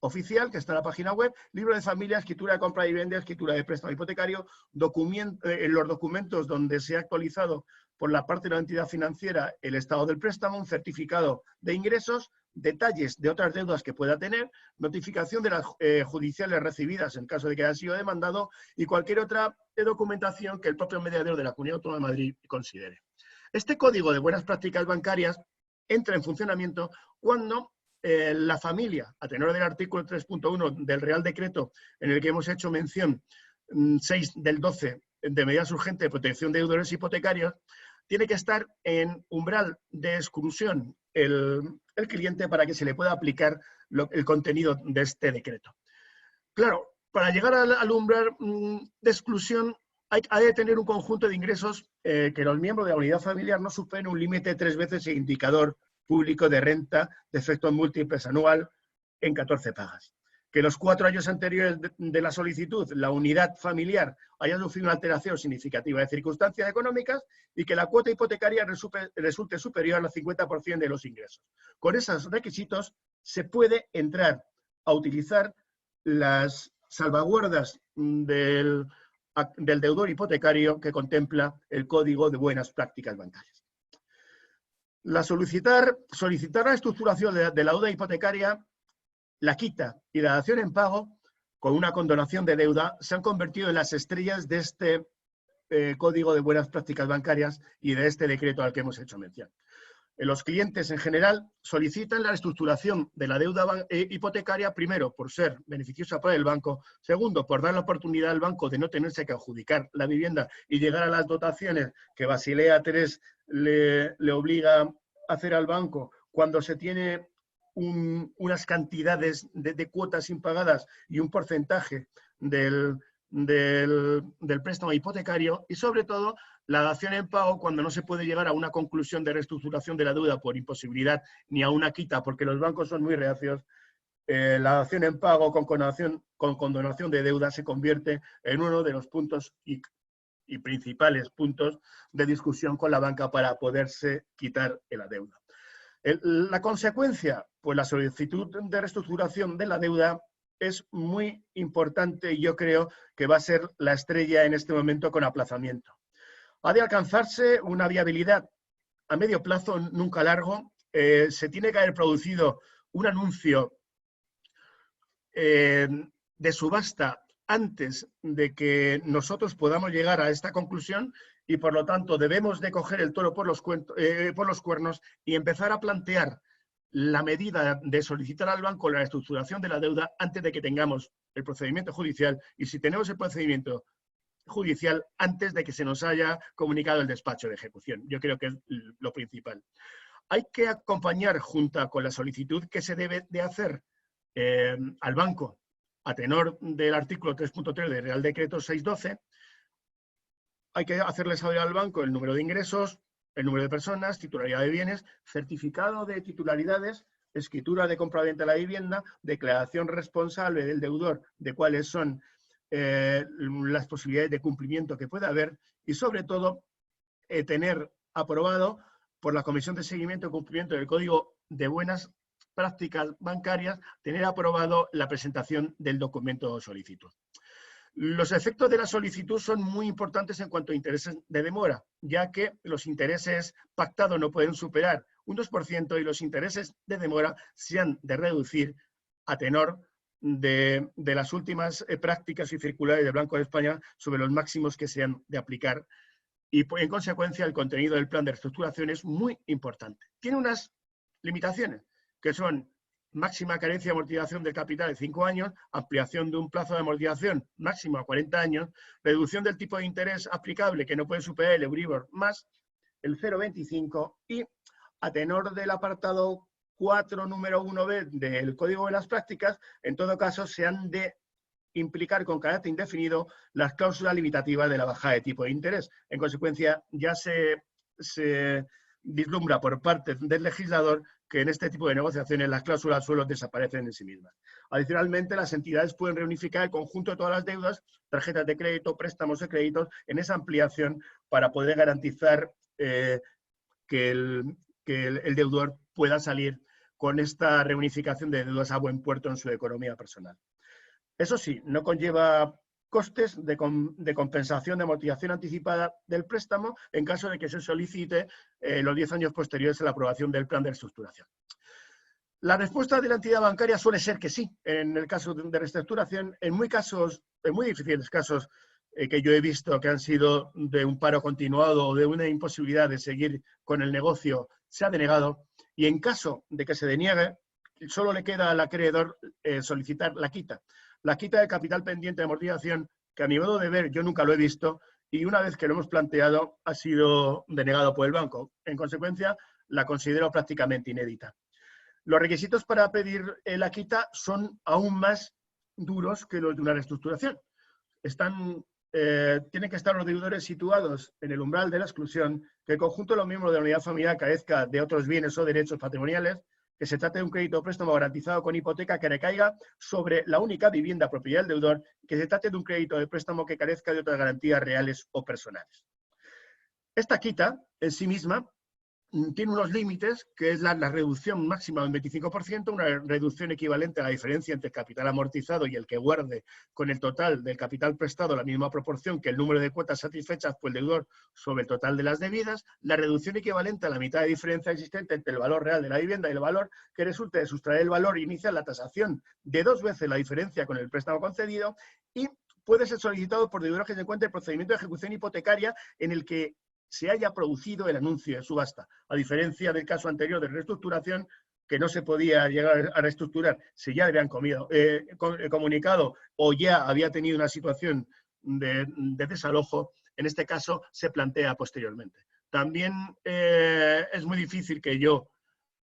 oficial, que está en la página web, libro de familia, escritura de compra de vivienda, escritura de préstamo hipotecario, los documentos donde se ha actualizado por la parte de la entidad financiera el estado del préstamo, un certificado de ingresos, detalles de otras deudas que pueda tener, notificación de las judiciales recibidas en caso de que haya sido demandado y cualquier otra documentación que el propio mediador de la Comunidad Autónoma de Madrid considere. Este código de buenas prácticas bancarias entra en funcionamiento cuando la familia, a tenor del artículo 3.1 del Real Decreto en el que hemos hecho mención 6 del 12 de medidas urgentes de protección de deudores hipotecarios, tiene que estar en umbral de exclusión el cliente para que se le pueda aplicar el contenido de este decreto. Claro, para llegar al umbral de exclusión ha de tener un conjunto de ingresos que los miembros de la unidad familiar no superen un límite 3 veces el indicador público de renta de efectos múltiples anual en 14 pagas. Que los 4 años anteriores de la solicitud la unidad familiar haya sufrido una alteración significativa de circunstancias económicas y que la cuota hipotecaria resulte superior al 50% de los ingresos. Con esos requisitos se puede entrar a utilizar las salvaguardas del deudor hipotecario que contempla el Código de Buenas Prácticas Bancarias. Solicitar la estructuración de la deuda hipotecaria, la quita y la dación en pago con una condonación de deuda se han convertido en las estrellas de este Código de Buenas Prácticas Bancarias y de este decreto al que hemos hecho mención. Los clientes en general solicitan la reestructuración de la deuda hipotecaria, primero, por ser beneficiosa para el banco, segundo, por dar la oportunidad al banco de no tenerse que adjudicar la vivienda y llegar a las dotaciones que Basilea III le obliga a hacer al banco cuando se tiene unas cantidades de cuotas impagadas y un porcentaje del préstamo hipotecario y, sobre todo, la dación en pago cuando no se puede llegar a una conclusión de reestructuración de la deuda por imposibilidad ni a una quita, porque los bancos son muy reacios. La dación en pago con condonación de deuda se convierte en uno de los puntos y principales puntos de discusión con la banca para poderse quitar la deuda. La consecuencia, pues la solicitud de reestructuración de la deuda es muy importante y yo creo que va a ser la estrella en este momento con aplazamiento. Ha de alcanzarse una viabilidad a medio plazo, nunca largo. Se tiene que haber producido un anuncio de subasta antes de que nosotros podamos llegar a esta conclusión y, por lo tanto, debemos de coger el toro por los cuernos y empezar a plantear la medida de solicitar al banco la reestructuración de la deuda antes de que tengamos el procedimiento judicial, y si tenemos el procedimiento judicial antes de que se nos haya comunicado el despacho de ejecución. Yo creo que es lo principal. Hay que acompañar junto con la solicitud que se debe de hacer al banco a tenor del artículo 3.3 del Real Decreto 612. Hay que hacerle saber al banco el número de ingresos, el número de personas, titularidad de bienes, certificado de titularidades, escritura de compraventa de la vivienda, declaración responsable del deudor de cuáles son las posibilidades de cumplimiento que pueda haber y, sobre todo, tener aprobado por la Comisión de Seguimiento y Cumplimiento del Código de Buenas Prácticas Bancarias, tener aprobado la presentación del documento solicitud. Los efectos de la solicitud son muy importantes en cuanto a intereses de demora, ya que los intereses pactados no pueden superar un 2% y los intereses de demora se han de reducir a tenor de las últimas prácticas y circulares del Banco de España sobre los máximos que se han de aplicar, y en consecuencia el contenido del plan de reestructuración es muy importante. Tiene unas limitaciones que son máxima carencia de amortización del capital de 5 años, ampliación de un plazo de amortización máximo a 40 años, reducción del tipo de interés aplicable que no puede superar el Euribor más el 0,25 y, a tenor del apartado 4, número 1b del Código de las Prácticas, en todo caso se han de implicar con carácter indefinido las cláusulas limitativas de la bajada de tipo de interés. En consecuencia, ya se vislumbra por parte del legislador que en este tipo de negociaciones las cláusulas suelo desaparecen en sí mismas. Adicionalmente, las entidades pueden reunificar el conjunto de todas las deudas, tarjetas de crédito, préstamos de créditos, en esa ampliación para poder garantizar que el deudor pueda salir con esta reunificación de deudas a buen puerto en su economía personal. Eso sí, no conlleva costes de compensación de amortización anticipada del préstamo en caso de que se solicite los 10 años posteriores a la aprobación del plan de reestructuración. La respuesta de la entidad bancaria suele ser que sí, en el caso de reestructuración. En muy difíciles casos que yo he visto que han sido de un paro continuado o de una imposibilidad de seguir con el negocio, se ha denegado, y en caso de que se deniegue, solo le queda al acreedor solicitar la quita. La quita de capital pendiente de amortización, que a mi modo de ver yo nunca lo he visto, y una vez que lo hemos planteado ha sido denegado por el banco. En consecuencia, la considero prácticamente inédita. Los requisitos para pedir la quita son aún más duros que los de una reestructuración. Tienen que estar los deudores situados en el umbral de la exclusión, que el conjunto de los miembros de la unidad familiar carezca de otros bienes o derechos patrimoniales, que se trate de un crédito o préstamo garantizado con hipoteca que recaiga sobre la única vivienda propiedad del deudor, que se trate de un crédito de préstamo que carezca de otras garantías reales o personales. Esta quita, en sí misma, tiene unos límites, que es la reducción máxima del 25%, una reducción equivalente a la diferencia entre el capital amortizado y el que guarde con el total del capital prestado la misma proporción que el número de cuotas satisfechas por el deudor sobre el total de las debidas, la reducción equivalente a la mitad de diferencia existente entre el valor real de la vivienda y el valor que resulte de sustraer el valor inicial, la tasación de 2 veces la diferencia con el préstamo concedido, y puede ser solicitado por deudores que se encuentre en procedimiento de ejecución hipotecaria en el que se haya producido el anuncio de subasta, a diferencia del caso anterior de reestructuración, que no se podía llegar a reestructurar si ya habían comunicado o ya había tenido una situación de desalojo. En este caso se plantea posteriormente. También es muy difícil que yo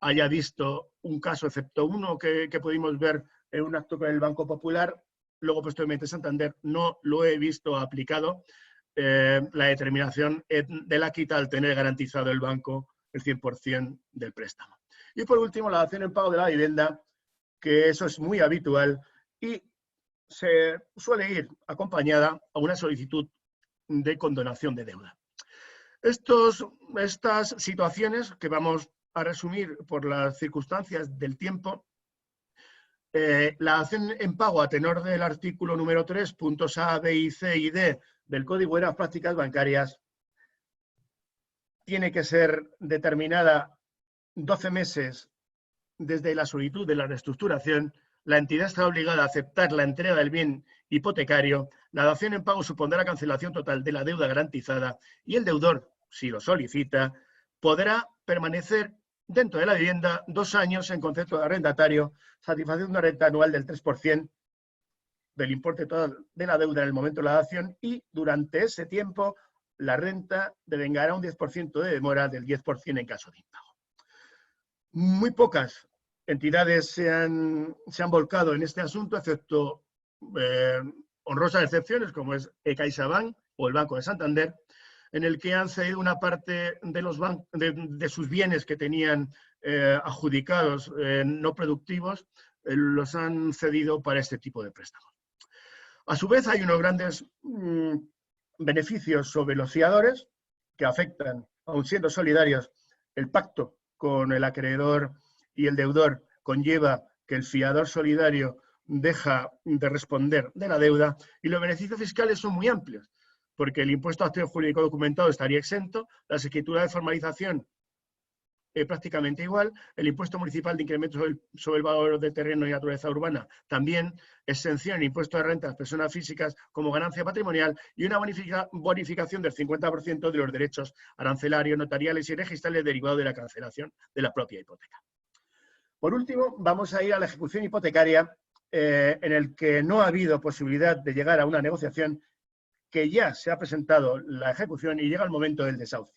haya visto un caso, excepto uno que pudimos ver en un acto con el Banco Popular, luego posteriormente Santander, no lo he visto aplicado. La determinación de la quita al tener garantizado el banco el 100% del préstamo. Y por último, la dación en pago de la vivienda, que eso es muy habitual y se suele ir acompañada a una solicitud de condonación de deuda. Estas situaciones, que vamos a resumir por las circunstancias del tiempo, la dación en pago a tenor del artículo número 3, puntos A, B, y C y D del Código de las Prácticas Bancarias, tiene que ser determinada 12 meses desde la solicitud de la reestructuración, la entidad estará obligada a aceptar la entrega del bien hipotecario, la dación en pago supondrá la cancelación total de la deuda garantizada y el deudor, si lo solicita, podrá permanecer dentro de la vivienda 2 años en concepto de arrendatario, satisfaciendo una renta anual del 3% del importe total de la deuda en el momento de la dación, y durante ese tiempo la renta devengará un 10% de demora del 10% en caso de impago. Muy pocas entidades se han volcado en este asunto, excepto honrosas excepciones como es CaixaBank o el Banco de Santander, en el que han cedido una parte de sus bienes que tenían adjudicados no productivos, los han cedido para este tipo de préstamos. A su vez, hay unos grandes beneficios sobre los fiadores que afectan, aun siendo solidarios. El pacto con el acreedor y el deudor conlleva que el fiador solidario deja de responder de la deuda, y los beneficios fiscales son muy amplios, porque el impuesto a acción jurídico documentado estaría exento, las escrituras de formalización prácticamente igual, el impuesto municipal de incremento sobre el valor de terreno y naturaleza urbana también, exención en impuesto de renta a las personas físicas como ganancia patrimonial y una bonificación del 50% de los derechos arancelarios, notariales y registrales derivados de la cancelación de la propia hipoteca. Por último, vamos a ir a la ejecución hipotecaria, en el que no ha habido posibilidad de llegar a una negociación, que ya se ha presentado la ejecución y llega el momento del desahucio.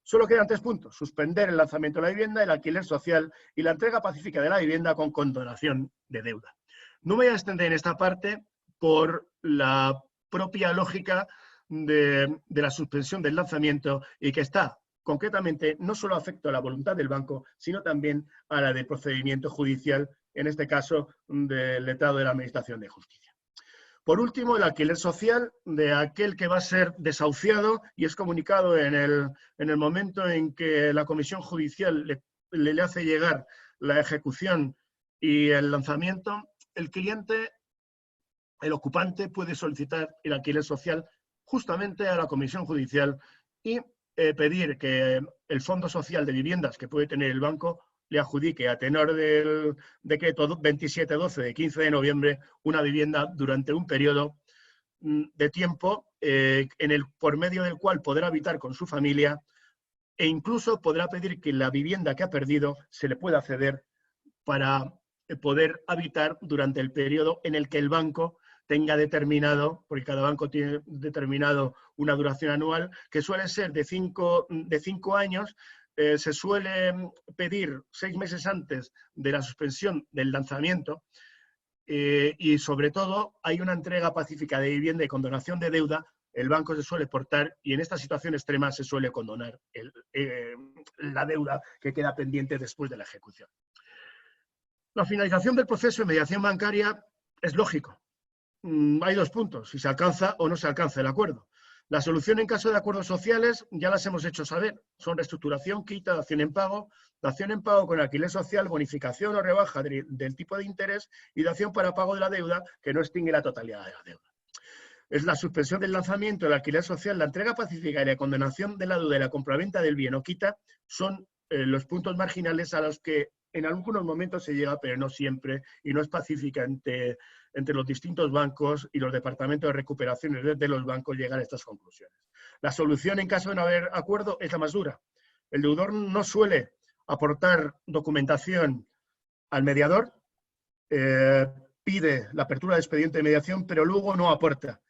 Solo quedan 3 puntos: suspender el lanzamiento de la vivienda, el alquiler social y la entrega pacífica de la vivienda con condonación de deuda. No me voy a extender en esta parte por la propia lógica de la suspensión del lanzamiento, y que está concretamente no solo afecta a la voluntad del banco, sino también a la del procedimiento judicial, en este caso del letrado de la Administración de Justicia. Por último, el alquiler social de aquel que va a ser desahuciado y es comunicado en el momento en que la comisión judicial le hace llegar la ejecución y el lanzamiento. El cliente, el ocupante, puede solicitar el alquiler social justamente a la comisión judicial y pedir que el fondo social de viviendas que puede tener el banco le adjudique, a tenor del decreto 2712 de 15 de noviembre, una vivienda durante un periodo de tiempo por medio del cual podrá habitar con su familia, e incluso podrá pedir que la vivienda que ha perdido se le pueda ceder para poder habitar durante el periodo en el que el banco tenga determinado, porque cada banco tiene determinado una duración anual, que suele ser de 5 años. Se suele pedir 6 meses antes de la suspensión del lanzamiento, y sobre todo hay una entrega pacífica de vivienda y condonación de deuda. El banco se suele portar, y en esta situación extrema se suele condonar la deuda que queda pendiente después de la ejecución. La finalización del proceso de mediación bancaria es lógico. Hay 2 puntos: si se alcanza o no se alcanza el acuerdo. La solución en caso de acuerdos sociales ya las hemos hecho saber: son reestructuración, quita, dación en pago con alquiler social, bonificación o rebaja del tipo de interés y dación para pago de la deuda que no extingue la totalidad de la deuda. Es la suspensión del lanzamiento, el alquiler social, la entrega pacífica y la condonación de la deuda y la compraventa del bien o quita son los puntos marginales a los que en algunos momentos se llega, pero no siempre, y no es pacífica entre los distintos bancos y los departamentos de recuperación de los bancos llegar a estas conclusiones. La solución en caso de no haber acuerdo es la más dura. El deudor no suele aportar documentación al mediador, pide la apertura de expediente de mediación, pero luego no aporta.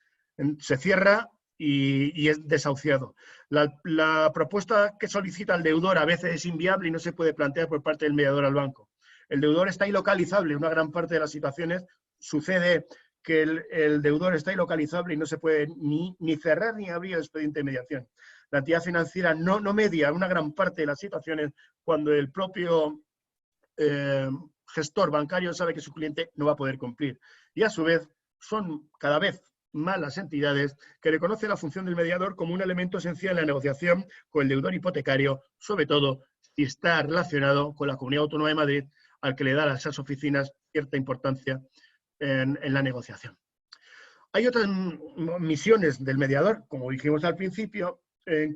Se cierra y es desahuciado. La propuesta que solicita el deudor a veces es inviable y no se puede plantear por parte del mediador al banco. El deudor está ilocalizable. En una gran parte de las situaciones sucede que el deudor está ilocalizable y no se puede ni cerrar ni abrir el expediente de mediación. La entidad financiera no media una gran parte de las situaciones cuando el propio gestor bancario sabe que su cliente no va a poder cumplir. Y a su vez son cada vez más las entidades que reconocen la función del mediador como un elemento esencial en la negociación con el deudor hipotecario, sobre todo si está relacionado con la Comunidad Autónoma de Madrid, al que le da a esas oficinas cierta importancia en la negociación. Hay otras misiones del mediador, como dijimos al principio.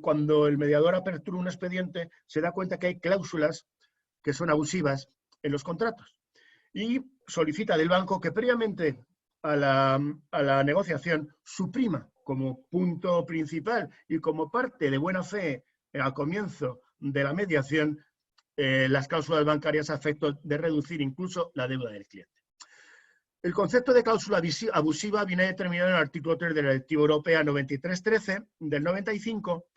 Cuando el mediador apertura un expediente, se da cuenta que hay cláusulas que son abusivas en los contratos. Y solicita del banco que previamente a la negociación suprima como punto principal y como parte de buena fe al comienzo de la mediación las cláusulas bancarias a efecto de reducir incluso la deuda del cliente. El concepto de cláusula abusiva viene determinado en el artículo 3 de la Directiva Europea 93/13 del 95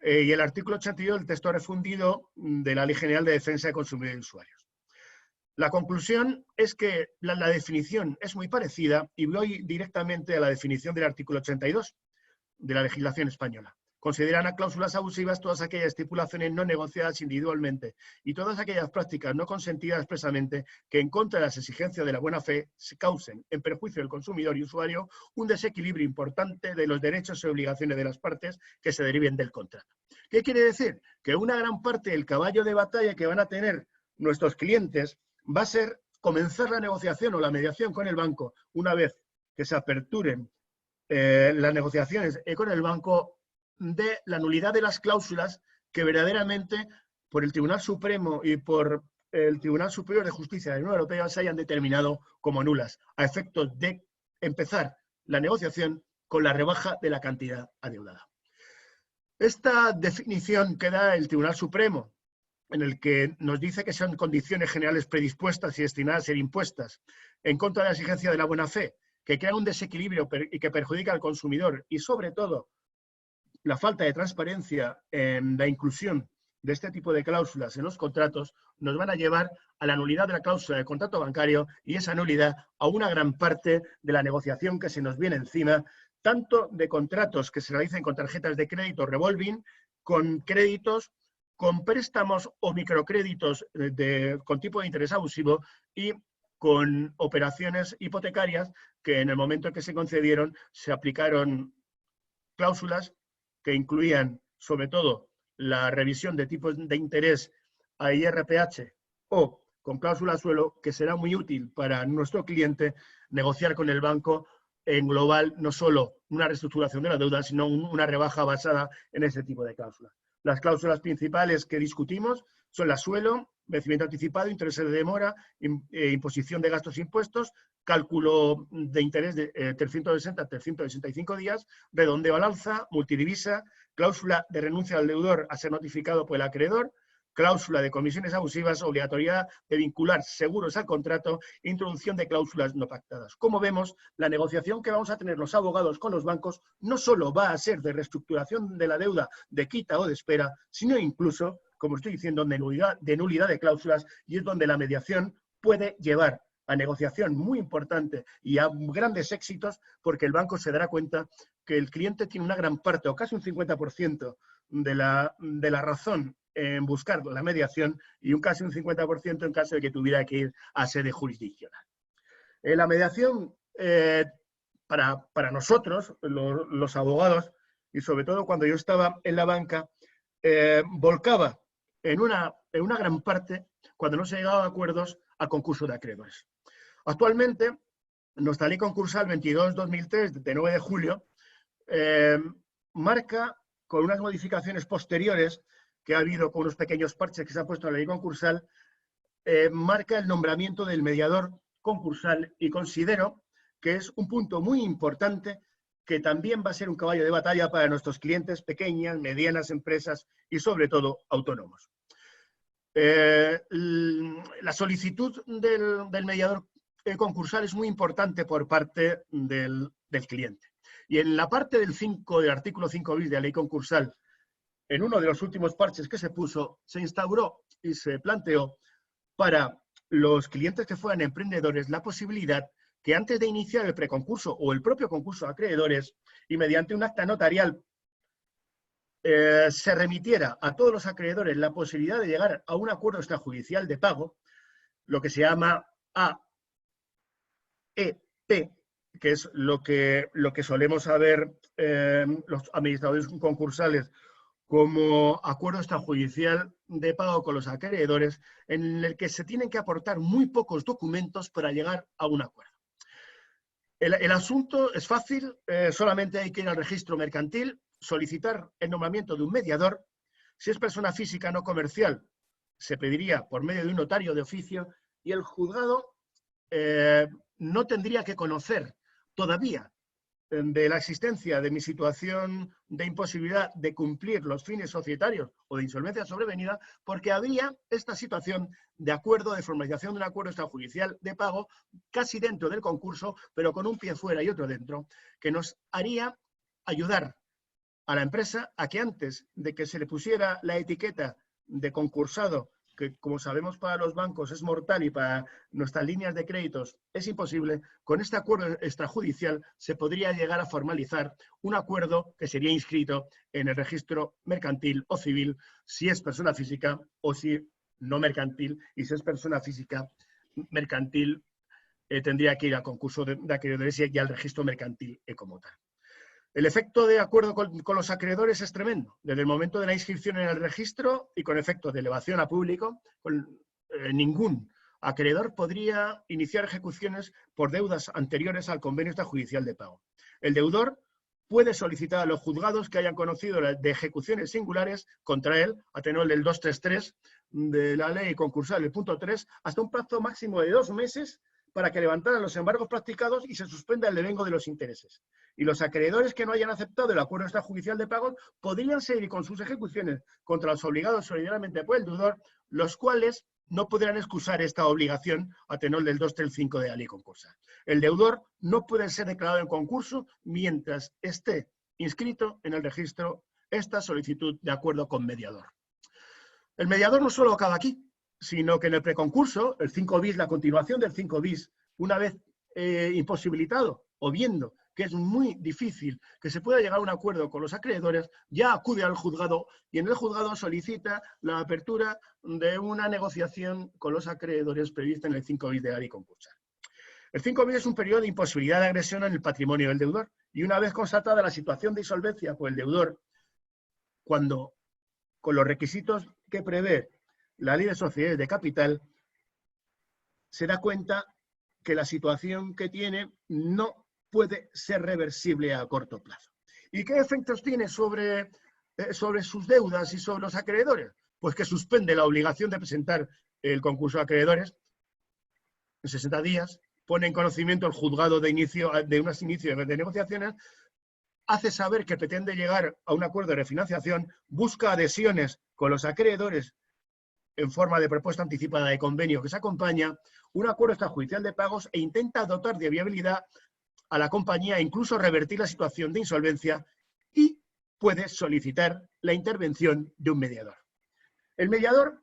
y el artículo 82 del texto refundido de la Ley General de Defensa de Consumidores y Usuarios. La conclusión es que la definición es muy parecida y voy directamente a la definición del artículo 82 de la legislación española. Consideran a cláusulas abusivas todas aquellas estipulaciones no negociadas individualmente y todas aquellas prácticas no consentidas expresamente que en contra de las exigencias de la buena fe se causen, en perjuicio del consumidor y usuario, un desequilibrio importante de los derechos y obligaciones de las partes que se deriven del contrato. ¿Qué quiere decir? Que una gran parte del caballo de batalla que van a tener nuestros clientes va a ser comenzar la negociación o la mediación con el banco una vez que se aperturen las negociaciones con el banco de la nulidad de las cláusulas que verdaderamente por el Tribunal Supremo y por el Tribunal Superior de Justicia de la Unión Europea se hayan determinado como nulas, a efectos de empezar la negociación con la rebaja de la cantidad adeudada. Esta definición que da el Tribunal Supremo, en el que nos dice que son condiciones generales predispuestas y destinadas a ser impuestas en contra de la exigencia de la buena fe, que crea un desequilibrio y que perjudica al consumidor y sobre todo la falta de transparencia en la inclusión de este tipo de cláusulas en los contratos nos van a llevar a la nulidad de la cláusula del contrato bancario y esa nulidad a una gran parte de la negociación que se nos viene encima, tanto de contratos que se realicen con tarjetas de crédito revolving, con créditos, con préstamos o microcréditos con tipo de interés abusivo y con operaciones hipotecarias que en el momento en que se concedieron se aplicaron cláusulas que incluían sobre todo la revisión de tipos de interés a IRPH o con cláusula suelo, que será muy útil para nuestro cliente negociar con el banco en global no solo una reestructuración de la deuda, sino una rebaja basada en ese tipo de cláusulas. Las cláusulas principales que discutimos son la suelo, vencimiento anticipado, intereses de demora, imposición de gastos e impuestos, cálculo de interés de 360 a 365 días, redondeo al alza, multidivisa, cláusula de renuncia al deudor a ser notificado por el acreedor, cláusula de comisiones abusivas, obligatoriedad de vincular seguros al contrato, introducción de cláusulas no pactadas. Como vemos, la negociación que vamos a tener los abogados con los bancos no solo va a ser de reestructuración de la deuda, de quita o de espera, sino incluso, como estoy diciendo, de nulidad de cláusulas, y es donde la mediación puede llevar a negociación muy importante y a grandes éxitos, porque el banco se dará cuenta que el cliente tiene una gran parte, o casi un 50% de la razón en buscar la mediación y casi un 50% en caso de que tuviera que ir a sede jurisdiccional. La mediación, para nosotros, los abogados, y sobre todo cuando yo estaba en la banca, volcaba en una gran parte, cuando no se llegaba a acuerdos, a concurso de acreedores. Actualmente, nuestra ley concursal 22/2003, de 9 de julio, marca, con unas modificaciones posteriores que ha habido con unos pequeños parches que se han puesto en la ley concursal, marca el nombramiento del mediador concursal y considero que es un punto muy importante que también va a ser un caballo de batalla para nuestros clientes, pequeñas, medianas empresas y sobre todo autónomos. La solicitud del mediador concursal es muy importante por parte del cliente. Y en la parte del artículo 5 bis de la ley concursal, en uno de los últimos parches que se puso, se instauró y se planteó para los clientes que fueran emprendedores la posibilidad que antes de iniciar el preconcurso o el propio concurso de acreedores y mediante un acta notarial se remitiera a todos los acreedores la posibilidad de llegar a un acuerdo extrajudicial de pago, lo que se llama AEP, que es lo que solemos saber los administradores concursales como acuerdo extrajudicial de pago con los acreedores, en el que se tienen que aportar muy pocos documentos para llegar a un acuerdo. El asunto es fácil, solamente hay que ir al registro mercantil, solicitar el nombramiento de un mediador. Si es persona física no comercial, se pediría por medio de un notario de oficio y el juzgado no tendría que conocer todavía de la existencia de mi situación de imposibilidad de cumplir los fines societarios o de insolvencia sobrevenida, porque habría esta situación de acuerdo, de formalización de un acuerdo extrajudicial de pago casi dentro del concurso, pero con un pie fuera y otro dentro, que nos haría ayudar a la empresa a que antes de que se le pusiera la etiqueta de concursado, que como sabemos para los bancos es mortal y para nuestras líneas de créditos es imposible, con este acuerdo extrajudicial se podría llegar a formalizar un acuerdo que sería inscrito en el registro mercantil o civil si es persona física o si no mercantil, y si es persona física mercantil tendría que ir al concurso de acreedores y al registro mercantil como tal. El efecto de acuerdo con los acreedores es tremendo. Desde el momento de la inscripción en el registro y con efecto de elevación a público, ningún acreedor podría iniciar ejecuciones por deudas anteriores al convenio extrajudicial de pago. El deudor puede solicitar a los juzgados que hayan conocido de ejecuciones singulares contra él, a tenor del 233 de la ley concursal, el punto 3, hasta un plazo máximo de 2 meses para que levantaran los embargos practicados y se suspenda el devengo de los intereses. Y los acreedores que no hayan aceptado el acuerdo extrajudicial de pagos podrían seguir con sus ejecuciones contra los obligados solidariamente por el deudor, los cuales no podrán excusar esta obligación a tenor del 235 de la ley concursal. El deudor no puede ser declarado en concurso mientras esté inscrito en el registro esta solicitud de acuerdo con mediador. El mediador no solo acaba aquí, sino que en el preconcurso, el 5 bis, la continuación del 5 bis, una vez imposibilitado o viendo que es muy difícil que se pueda llegar a un acuerdo con los acreedores, ya acude al juzgado y en el juzgado solicita la apertura de una negociación con los acreedores prevista en el 5 bis de la ley concursal. El 5 bis es un periodo de imposibilidad de agresión en el patrimonio del deudor y una vez constatada la situación de insolvencia por el deudor, cuando con los requisitos que prevé la ley de sociedades de capital, se da cuenta que la situación que tiene no puede ser reversible a corto plazo. ¿Y qué efectos tiene sobre sus deudas y sobre los acreedores? Pues que suspende la obligación de presentar el concurso de acreedores en 60 días, pone en conocimiento el juzgado de unos inicios de negociaciones, hace saber que pretende llegar a un acuerdo de refinanciación, busca adhesiones con los acreedores en forma de propuesta anticipada de convenio que se acompaña, un acuerdo extrajudicial de pagos e intenta dotar de viabilidad a la compañía e incluso revertir la situación de insolvencia y puede solicitar la intervención de un mediador. El mediador,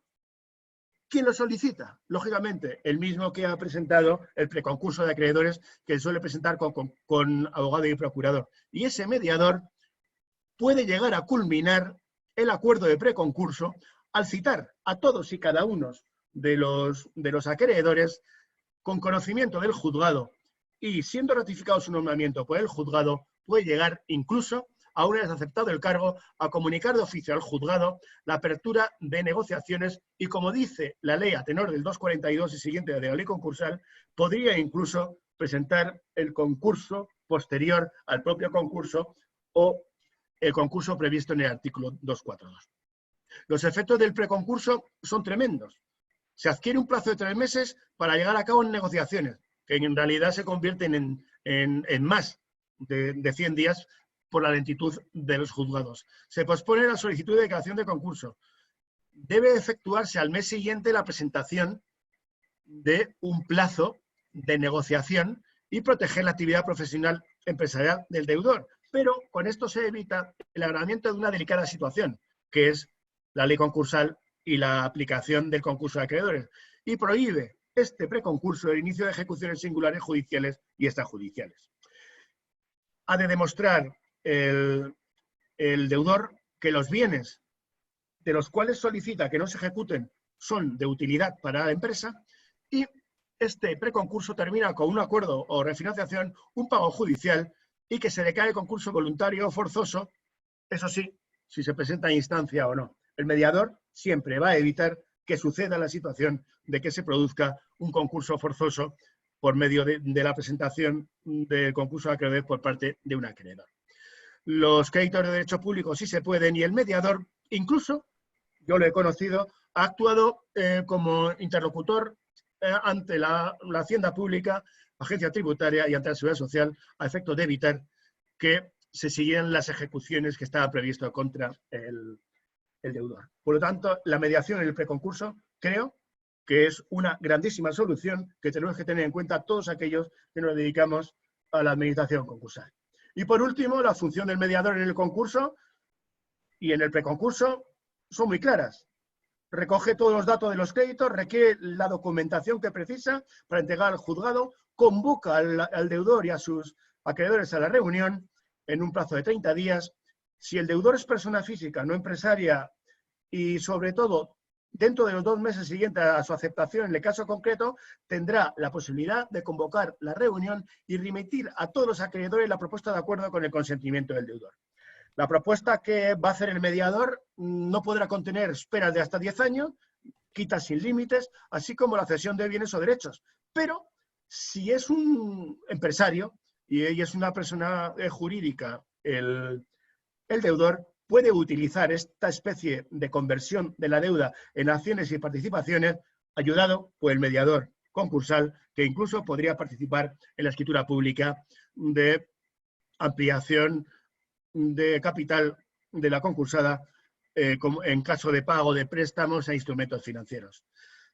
¿quién lo solicita? Lógicamente, el mismo que ha presentado el preconcurso de acreedores que suele presentar con abogado y procurador. Y ese mediador puede llegar a culminar el acuerdo de preconcurso al citar a todos y cada uno de los acreedores con conocimiento del juzgado y siendo ratificado su nombramiento por el juzgado, puede llegar incluso, a una vez aceptado el cargo, a comunicar de oficio al juzgado la apertura de negociaciones y, como dice la ley a tenor del 242 y siguiente de la ley concursal, podría incluso presentar el concurso posterior al propio concurso o el concurso previsto en el artículo 242. Los efectos del preconcurso son tremendos. Se adquiere un plazo de 3 meses para llegar a cabo en negociaciones, que en realidad se convierten en más de 100 días por la lentitud de los juzgados. Se pospone la solicitud de declaración de concurso. Debe efectuarse al mes siguiente la presentación de un plazo de negociación y proteger la actividad profesional empresarial del deudor. Pero con esto se evita el agravamiento de una delicada situación, que es la ley concursal y la aplicación del concurso de acreedores, y prohíbe este preconcurso el inicio de ejecuciones singulares judiciales y extrajudiciales. Ha de demostrar el deudor que los bienes de los cuales solicita que no se ejecuten son de utilidad para la empresa y este preconcurso termina con un acuerdo o refinanciación, un pago judicial y que se declare concurso voluntario o forzoso, eso sí, si se presenta en instancia o no. El mediador siempre va a evitar que suceda la situación de que se produzca un concurso forzoso por medio de la presentación del concurso de acreedores por parte de un acreedor. Los créditos de derecho público sí se pueden y el mediador, incluso, yo lo he conocido, ha actuado como interlocutor ante la Hacienda Pública, Agencia Tributaria y ante la Seguridad Social a efecto de evitar que se siguieran las ejecuciones que estaba previsto contra el deudor. Por lo tanto, la mediación en el preconcurso creo que es una grandísima solución que tenemos que tener en cuenta todos aquellos que nos dedicamos a la administración concursal. Y por último, la función del mediador en el concurso y en el preconcurso son muy claras. Recoge todos los datos de los créditos, requiere la documentación que precisa para entregar al juzgado, convoca al deudor y a sus acreedores a la reunión en un plazo de 30 días. Si el deudor es persona física, no empresaria, y sobre todo dentro de los 2 meses siguientes a su aceptación en el caso concreto, tendrá la posibilidad de convocar la reunión y remitir a todos los acreedores la propuesta de acuerdo con el consentimiento del deudor. La propuesta que va a hacer el mediador no podrá contener esperas de hasta 10 años, quitas sin límites, así como la cesión de bienes o derechos. Pero si es un empresario y es una persona jurídica, el deudor puede utilizar esta especie de conversión de la deuda en acciones y participaciones ayudado por el mediador concursal, que incluso podría participar en la escritura pública de ampliación de capital de la concursada como en caso de pago de préstamos e instrumentos financieros.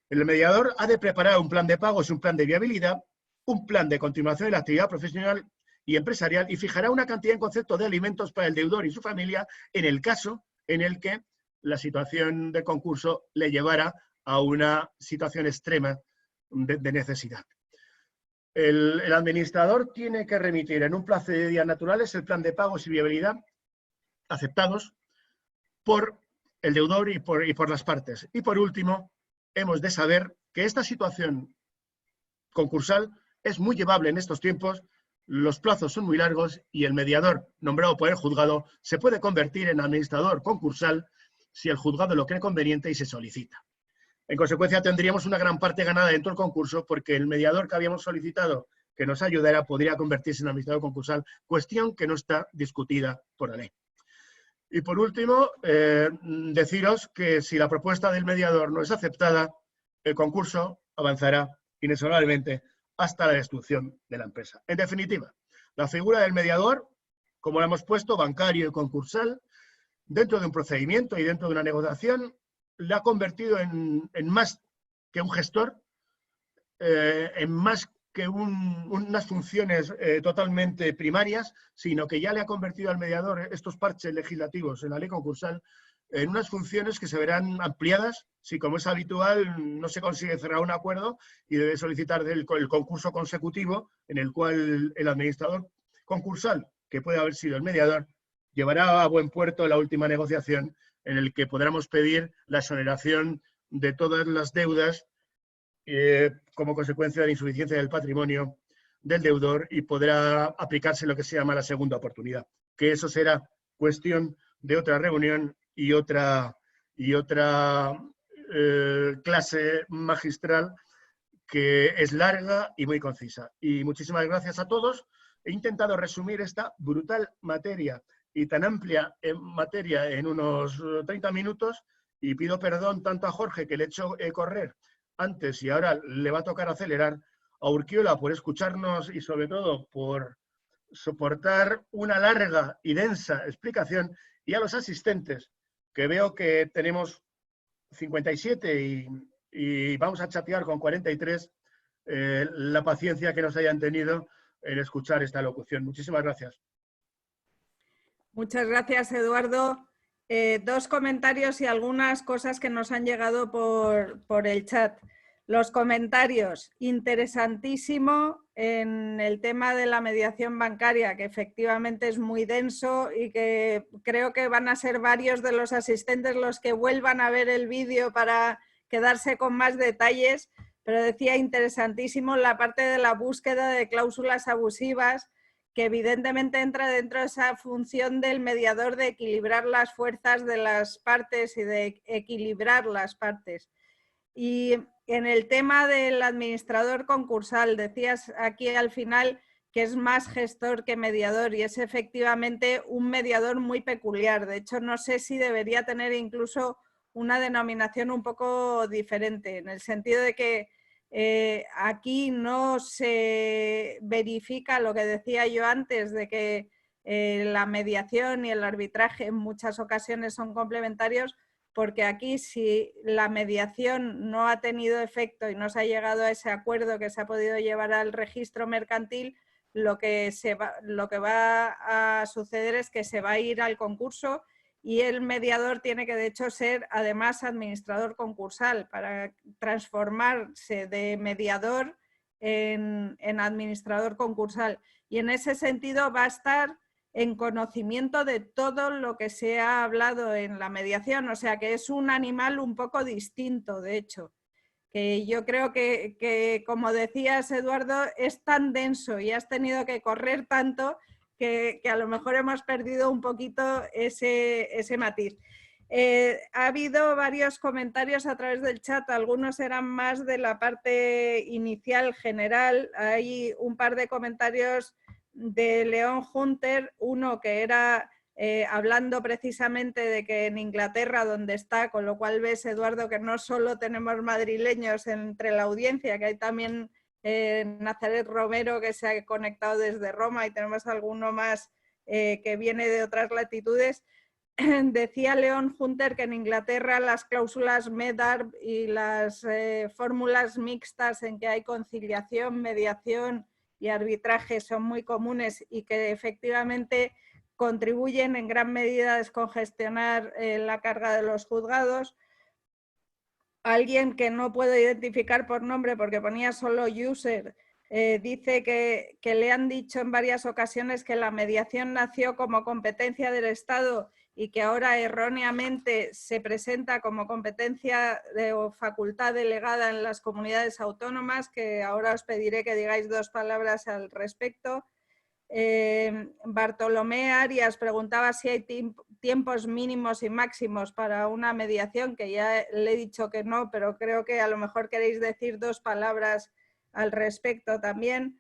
El mediador ha de preparar un plan de pagos y un plan de viabilidad, un plan de continuación de la actividad profesional y empresarial, y fijará una cantidad en concepto de alimentos para el deudor y su familia en el caso en el que la situación de concurso le llevara a una situación extrema de necesidad. El administrador tiene que remitir en un plazo de días naturales el plan de pagos y viabilidad aceptados por el deudor y por las partes. Y por último, hemos de saber que esta situación concursal es muy llevable en estos tiempos, los plazos son muy largos y el mediador nombrado por el juzgado se puede convertir en administrador concursal si el juzgado lo cree conveniente y se solicita. En consecuencia, tendríamos una gran parte ganada dentro del concurso porque el mediador que habíamos solicitado que nos ayudara podría convertirse en administrador concursal, cuestión que no está discutida por la ley. Y por último, deciros que si la propuesta del mediador no es aceptada, el concurso avanzará inexorablemente hasta la destrucción de la empresa. En definitiva, la figura del mediador, como la hemos puesto, bancario y concursal, dentro de un procedimiento y dentro de una negociación, le ha convertido en más que un gestor, en más que unas funciones totalmente primarias, sino que ya le ha convertido al mediador estos parches legislativos en la ley concursal en unas funciones que se verán ampliadas si, como es habitual, no se consigue cerrar un acuerdo y debe solicitar el concurso consecutivo en el cual el administrador concursal, que puede haber sido el mediador, llevará a buen puerto la última negociación en el que podremos pedir la exoneración de todas las deudas como consecuencia de la insuficiencia del patrimonio del deudor y podrá aplicarse lo que se llama la segunda oportunidad, que eso será cuestión de otra reunión y otra clase magistral que es larga y muy concisa. Y muchísimas gracias a todos. He intentado resumir esta brutal materia y tan amplia en materia en unos 30 minutos y pido perdón tanto a Jorge, que le he hecho correr antes y ahora le va a tocar acelerar, a Urquiola por escucharnos y sobre todo por soportar una larga y densa explicación, y a los asistentes, que veo que tenemos 57 y vamos a chatear con 43, la paciencia que nos hayan tenido en escuchar esta locución. Muchísimas gracias. Muchas gracias, Eduardo. 2 comentarios y algunas cosas que nos han llegado por el chat. Los comentarios, interesantísimo en el tema de la mediación bancaria, que efectivamente es muy denso y que creo que van a ser varios de los asistentes los que vuelvan a ver el vídeo para quedarse con más detalles, pero decía interesantísimo la parte de la búsqueda de cláusulas abusivas, que evidentemente entra dentro de esa función del mediador de equilibrar las fuerzas de las partes y de equilibrar las partes. Y en el tema del administrador concursal, decías aquí al final que es más gestor que mediador y es efectivamente un mediador muy peculiar. De hecho, no sé si debería tener incluso una denominación un poco diferente, en el sentido de que aquí no se verifica lo que decía yo antes de que la mediación y el arbitraje en muchas ocasiones son complementarios, porque aquí si la mediación no ha tenido efecto y no se ha llegado a ese acuerdo que se ha podido llevar al registro mercantil, lo que va a suceder es que se va a ir al concurso y el mediador tiene que de hecho ser además administrador concursal para transformarse de mediador en administrador concursal. Y en ese sentido va a estar en conocimiento de todo lo que se ha hablado en la mediación, o sea que es un animal un poco distinto, de hecho, que yo creo que como decías, Eduardo, es tan denso y has tenido que correr tanto que a lo mejor hemos perdido un poquito ese matiz. Ha habido varios comentarios a través del chat, algunos eran más de la parte inicial general, hay un par de comentarios de León Hunter, uno que era hablando precisamente de que en Inglaterra, donde está, con lo cual ves, Eduardo, que no solo tenemos madrileños entre la audiencia, que hay también Nazaret Romero que se ha conectado desde Roma y tenemos alguno más que viene de otras latitudes. Decía León Hunter que en Inglaterra las cláusulas MEDARB y las fórmulas mixtas en que hay conciliación, mediación y arbitraje son muy comunes y que efectivamente contribuyen en gran medida a descongestionar la carga de los juzgados. Alguien que no puedo identificar por nombre porque ponía solo user, dice que le han dicho en varias ocasiones que la mediación nació como competencia del Estado y que ahora erróneamente se presenta como competencia o facultad delegada en las comunidades autónomas, que ahora os pediré que digáis 2 palabras al respecto. Bartolomé Arias preguntaba si hay tiempos mínimos y máximos para una mediación, que ya le he dicho que no, pero creo que a lo mejor queréis decir 2 palabras al respecto también.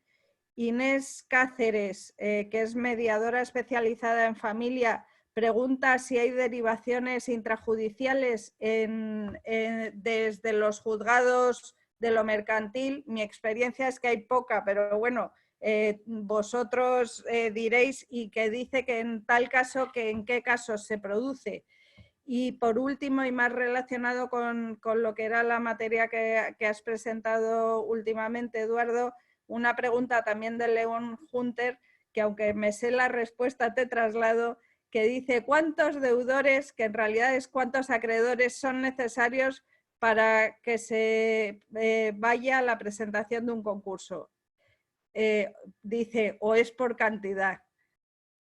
Inés Cáceres, que es mediadora especializada en familia, pregunta si hay derivaciones intrajudiciales desde los juzgados de lo mercantil. Mi experiencia es que hay poca, pero bueno, vosotros diréis, y que dice que en tal caso, que en qué casos se produce. Y por último, y más relacionado con lo que era la materia que has presentado últimamente, Eduardo, una pregunta también de León Hunter, que aunque me sé la respuesta te traslado, que dice ¿cuántos deudores, que en realidad es cuántos acreedores son necesarios para que se vaya a la presentación de un concurso? Dice, o es por cantidad.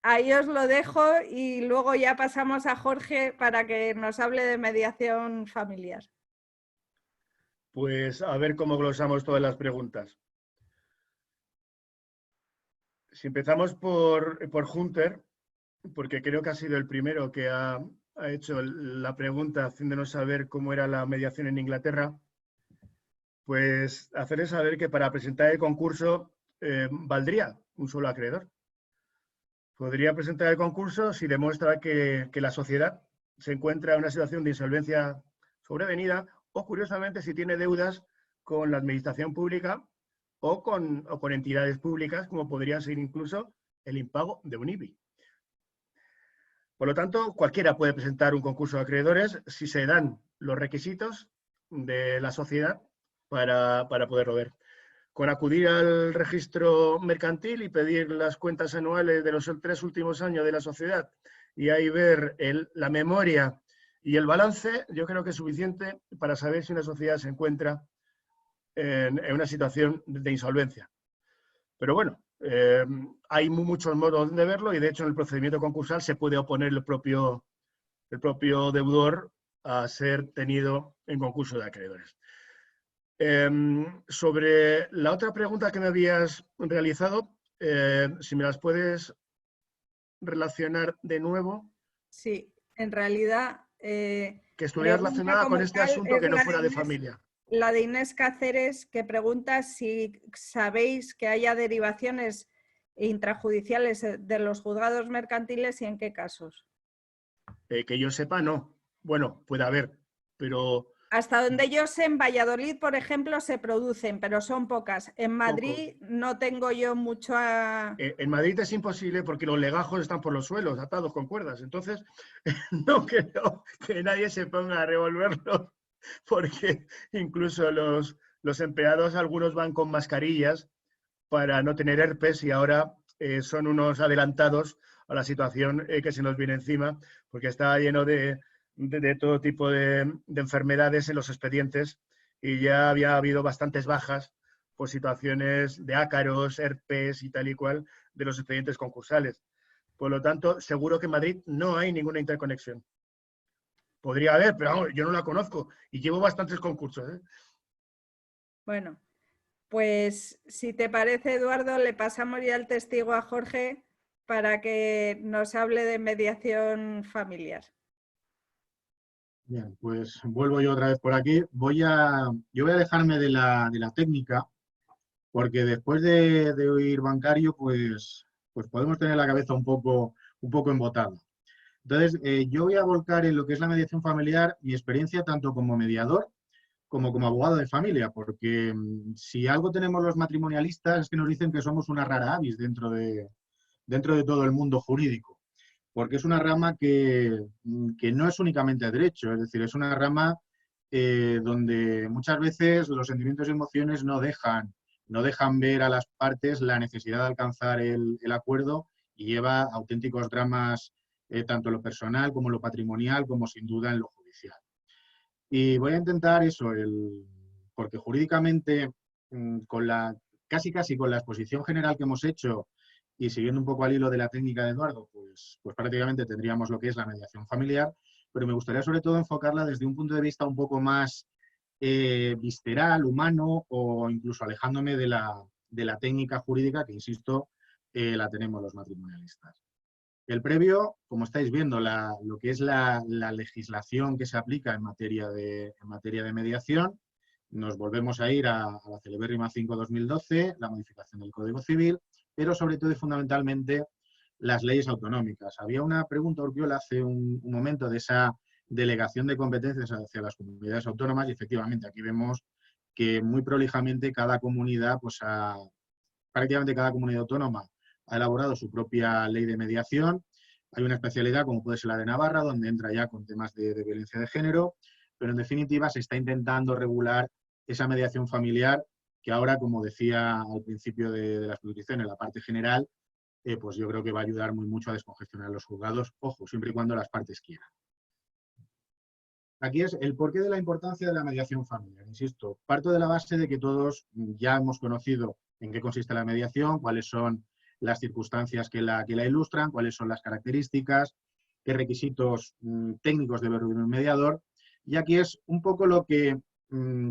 Ahí os lo dejo y luego ya pasamos a Jorge para que nos hable de mediación familiar. Pues a ver cómo glosamos todas las preguntas. Si empezamos por Hunter, porque creo que ha sido el primero que ha hecho la pregunta haciéndonos saber cómo era la mediación en Inglaterra, pues hacerles saber que para presentar el concurso valdría un solo acreedor. Podría presentar el concurso si demuestra que la sociedad se encuentra en una situación de insolvencia sobrevenida o, curiosamente, si tiene deudas con la administración pública o con entidades públicas, como podría ser incluso el impago de un IBI. Por lo tanto, cualquiera puede presentar un concurso de acreedores si se dan los requisitos de la sociedad para poderlo ver. Con acudir al registro mercantil y pedir las cuentas anuales de los 3 últimos años de la sociedad y ahí ver la memoria y el balance, yo creo que es suficiente para saber si una sociedad se encuentra en una situación de insolvencia. Pero bueno, hay muchos modos de verlo y de hecho en el procedimiento concursal se puede oponer el propio deudor a ser tenido en concurso de acreedores. Sobre la otra pregunta que me habías realizado, si me las puedes relacionar de nuevo. Sí, en realidad... que estuviera relacionada con este asunto que no fuera de familia. La de Inés Cáceres, que pregunta si sabéis que haya derivaciones intrajudiciales de los juzgados mercantiles y en qué casos. Que yo sepa, no. Bueno, puede haber, pero Hasta donde yo sé, en Valladolid, por ejemplo, se producen, pero son pocas. En Madrid no tengo yo mucho a... En Madrid es imposible porque los legajos están por los suelos, atados con cuerdas. Entonces, no creo que nadie se ponga a revolverlos, porque incluso los empleados, algunos van con mascarillas para no tener herpes y ahora son unos adelantados a la situación que se nos viene encima, porque está lleno de todo tipo de enfermedades en los expedientes y ya había habido bastantes bajas por situaciones de ácaros, herpes y tal y cual de los expedientes concursales. Por lo tanto, seguro que en Madrid no hay ninguna interconexión. Podría haber, pero vamos, yo no la conozco y llevo bastantes concursos, ¿eh? Bueno, pues si te parece, Eduardo, le pasamos ya el testigo a Jorge para que nos hable de mediación familiar. Bien, pues vuelvo yo otra vez por aquí. Yo voy a dejarme de la técnica, porque después de oír bancario, pues podemos tener la cabeza un poco embotada. Entonces, yo voy a volcar en lo que es la mediación familiar mi experiencia tanto como mediador como abogado de familia, porque si algo tenemos los matrimonialistas es que nos dicen que somos una rara avis dentro de todo el mundo jurídico, porque es una rama que no es únicamente derecho, es decir, es una rama donde muchas veces los sentimientos y emociones no dejan ver a las partes la necesidad de alcanzar el acuerdo y lleva auténticos dramas, tanto lo personal como lo patrimonial, como sin duda en lo judicial. Y voy a intentar eso, porque jurídicamente, casi con la exposición general que hemos hecho y siguiendo un poco al hilo de la técnica de Eduardo, pues prácticamente tendríamos lo que es la mediación familiar, pero me gustaría sobre todo enfocarla desde un punto de vista un poco más visceral, humano, o incluso alejándome de la técnica jurídica que, insisto, la tenemos los matrimonialistas. El previo, como estáis viendo, lo que es la legislación que se aplica en materia de mediación, nos volvemos a ir a la celebérrima 5/2012, la modificación del Código Civil, pero sobre todo y fundamentalmente las leyes autonómicas. Había una pregunta, Urquiola, hace un momento de esa delegación de competencias hacia las comunidades autónomas y efectivamente aquí vemos que muy prolijamente cada comunidad, prácticamente cada comunidad autónoma ha elaborado su propia ley de mediación. Hay una especialidad como puede ser la de Navarra, donde entra ya con temas de violencia de género, pero en definitiva se está intentando regular esa mediación familiar que ahora, como decía al principio de la exposición, en la parte general, pues yo creo que va a ayudar mucho a descongestionar los juzgados, ojo, siempre y cuando las partes quieran. Aquí es el porqué de la importancia de la mediación familiar. Insisto, parto de la base de que todos ya hemos conocido en qué consiste la mediación, cuáles son las circunstancias que la ilustran, cuáles son las características, qué requisitos técnicos debe reunir un mediador. Y aquí es un poco lo que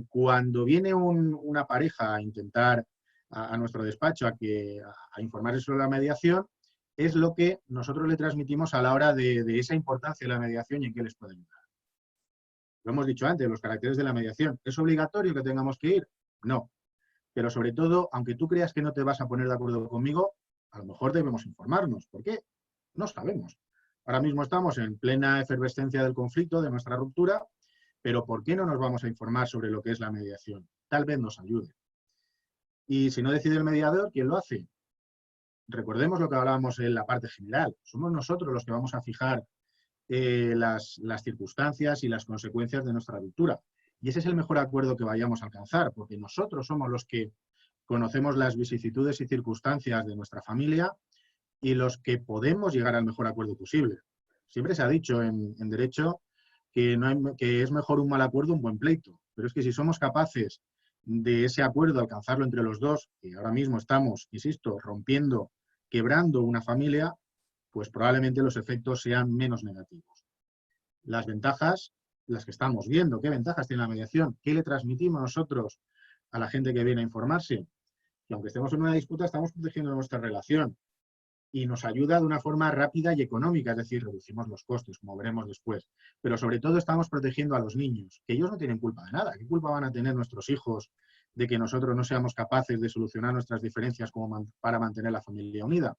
cuando viene una pareja a intentar a nuestro despacho a informarse sobre la mediación, es lo que nosotros le transmitimos a la hora de esa importancia de la mediación y en qué les puede ayudar. Lo hemos dicho antes, los caracteres de la mediación. ¿Es obligatorio que tengamos que ir? No. Pero sobre todo, aunque tú creas que no te vas a poner de acuerdo conmigo, a lo mejor debemos informarnos. ¿Por qué? No sabemos. Ahora mismo estamos en plena efervescencia del conflicto, de nuestra ruptura, pero ¿por qué no nos vamos a informar sobre lo que es la mediación? Tal vez nos ayude. Y si no decide el mediador, ¿quién lo hace? Recordemos lo que hablábamos en la parte general. Somos nosotros los que vamos a fijar las circunstancias y las consecuencias de nuestra ruptura. Y ese es el mejor acuerdo que vayamos a alcanzar, porque nosotros somos los que conocemos las vicisitudes y circunstancias de nuestra familia y los que podemos llegar al mejor acuerdo posible. Siempre se ha dicho en derecho que es mejor un mal acuerdo un buen pleito, pero es que si somos capaces de ese acuerdo alcanzarlo entre los dos, y ahora mismo estamos, insisto, quebrando una familia, pues probablemente los efectos sean menos negativos. Las ventajas, las que estamos viendo, ¿qué ventajas tiene la mediación? ¿Qué le transmitimos nosotros a la gente que viene a informarse? Que aunque estemos en una disputa, estamos protegiendo nuestra relación y nos ayuda de una forma rápida y económica, es decir, reducimos los costes, como veremos después. Pero sobre todo estamos protegiendo a los niños, que ellos no tienen culpa de nada. ¿Qué culpa van a tener nuestros hijos de que nosotros no seamos capaces de solucionar nuestras diferencias para mantener la familia unida?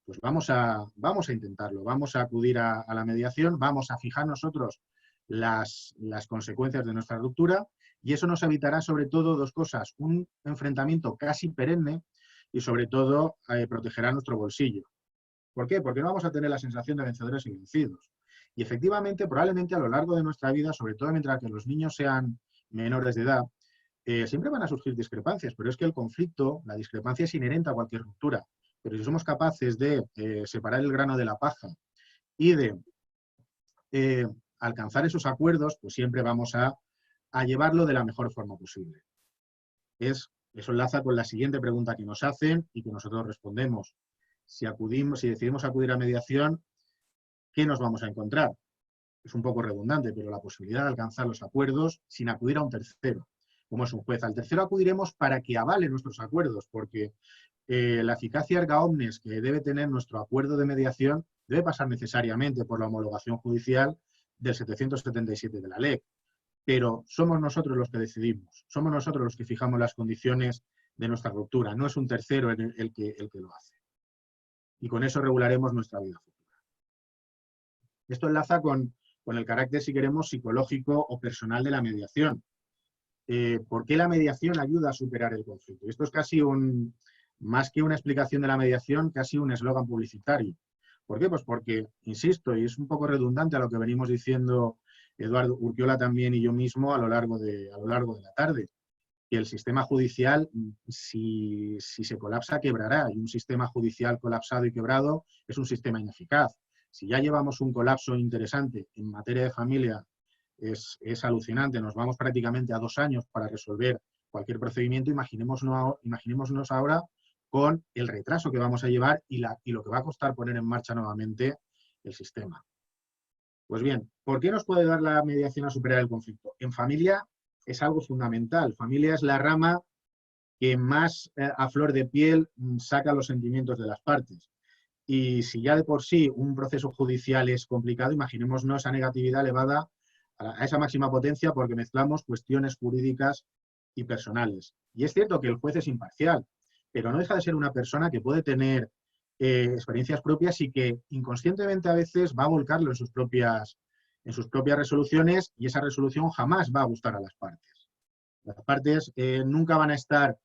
Pues vamos a intentarlo, vamos a acudir a la mediación, vamos a fijar nosotros las consecuencias de nuestra ruptura, y eso nos evitará sobre todo dos cosas: un enfrentamiento casi perenne y sobre todo protegerá nuestro bolsillo. ¿Por qué? Porque no vamos a tener la sensación de vencedores y vencidos. Y efectivamente, probablemente a lo largo de nuestra vida, sobre todo mientras que los niños sean menores de edad, siempre van a surgir discrepancias, pero es que el conflicto, la discrepancia es inherente a cualquier ruptura. Pero si somos capaces de separar el grano de la paja y de alcanzar esos acuerdos, pues siempre vamos a llevarlo de la mejor forma posible. Eso enlaza con la siguiente pregunta que nos hacen y que nosotros respondemos. Si decidimos acudir a mediación, ¿qué nos vamos a encontrar? Es un poco redundante, pero la posibilidad de alcanzar los acuerdos sin acudir a un tercero, como es un juez. Al tercero acudiremos para que avale nuestros acuerdos, porque la eficacia erga omnes que debe tener nuestro acuerdo de mediación debe pasar necesariamente por la homologación judicial del 777 de la LEC. Pero somos nosotros los que decidimos, somos nosotros los que fijamos las condiciones de nuestra ruptura, no es un tercero el que lo hace. Y con eso regularemos nuestra vida futura. Esto enlaza con el carácter, si queremos, psicológico o personal de la mediación. ¿Por qué la mediación ayuda a superar el conflicto? Esto es casi más que una explicación de la mediación, casi un eslogan publicitario. ¿Por qué? Pues porque, insisto, y es un poco redundante a lo que venimos diciendo Eduardo Urquiola también y yo mismo a lo largo de la tarde, que el sistema judicial, si se colapsa, quebrará, y un sistema judicial colapsado y quebrado es un sistema ineficaz. Si ya llevamos un colapso interesante en materia de familia, es alucinante, nos vamos prácticamente a 2 años para resolver cualquier procedimiento, imaginémonos ahora con el retraso que vamos a llevar y lo que va a costar poner en marcha nuevamente el sistema. Pues bien, ¿por qué nos puede ayudar la mediación a superar el conflicto? En familia es algo fundamental. Familia es la rama que más a flor de piel saca los sentimientos de las partes. Y si ya de por sí un proceso judicial es complicado, imaginémonos esa negatividad elevada a esa máxima potencia porque mezclamos cuestiones jurídicas y personales. Y es cierto que el juez es imparcial, pero no deja de ser una persona que puede tener experiencias propias y que inconscientemente a veces va a volcarlo en sus propias resoluciones, y esa resolución jamás va a gustar a las partes. Las partes nunca van a estar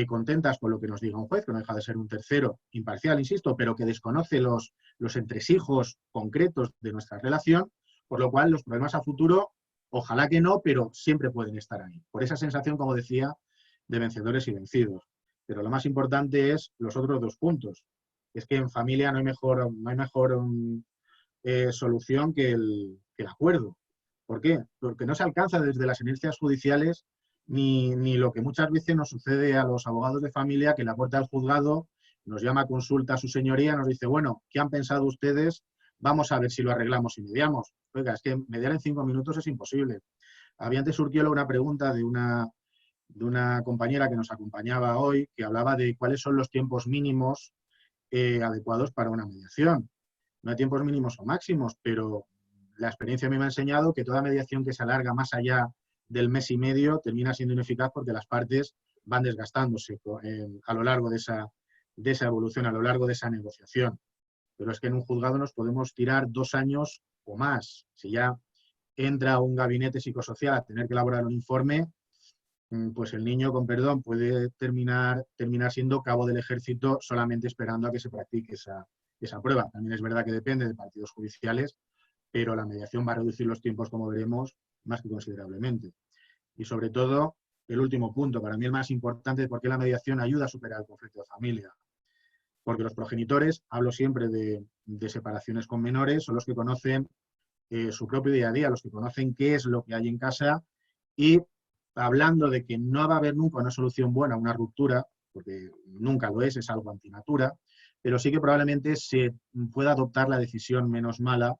contentas con lo que nos diga un juez, que no deja de ser un tercero imparcial, insisto, pero que desconoce los entresijos concretos de nuestra relación, por lo cual los problemas a futuro, ojalá que no, pero siempre pueden estar ahí. Por esa sensación, como decía, de vencedores y vencidos. Pero lo más importante es los otros 2 puntos. Es que en familia no hay mejor solución que el acuerdo. ¿Por qué? Porque no se alcanza desde las inercias judiciales ni lo que muchas veces nos sucede a los abogados de familia, que en la puerta del juzgado nos llama a consulta a su señoría, nos dice, bueno, ¿qué han pensado ustedes? Vamos a ver si lo arreglamos y mediamos. Oiga, es que mediar en 5 minutos es imposible. Había antes surgido una pregunta de una compañera que nos acompañaba hoy, que hablaba de cuáles son los tiempos mínimos adecuados para una mediación. No hay tiempos mínimos o máximos, pero la experiencia me ha enseñado que toda mediación que se alarga más allá del mes y medio termina siendo ineficaz porque las partes van desgastándose a lo largo de esa evolución, a lo largo de esa negociación. Pero es que en un juzgado nos podemos tirar 2 años o más. Si ya entra un gabinete psicosocial a tener que elaborar un informe, pues el niño, con perdón, puede terminar siendo cabo del ejército solamente esperando a que se practique esa prueba. También es verdad que depende de partidos judiciales, pero la mediación va a reducir los tiempos, como veremos, más que considerablemente. Y sobre todo, el último punto, para mí el más importante, ¿por qué la mediación ayuda a superar el conflicto de familia? Porque los progenitores, hablo siempre de separaciones con menores, son los que conocen su propio día a día, los que conocen qué es lo que hay en casa, y hablando de que no va a haber nunca una solución buena a una ruptura, porque nunca lo es algo antinatura, pero sí que probablemente se pueda adoptar la decisión menos mala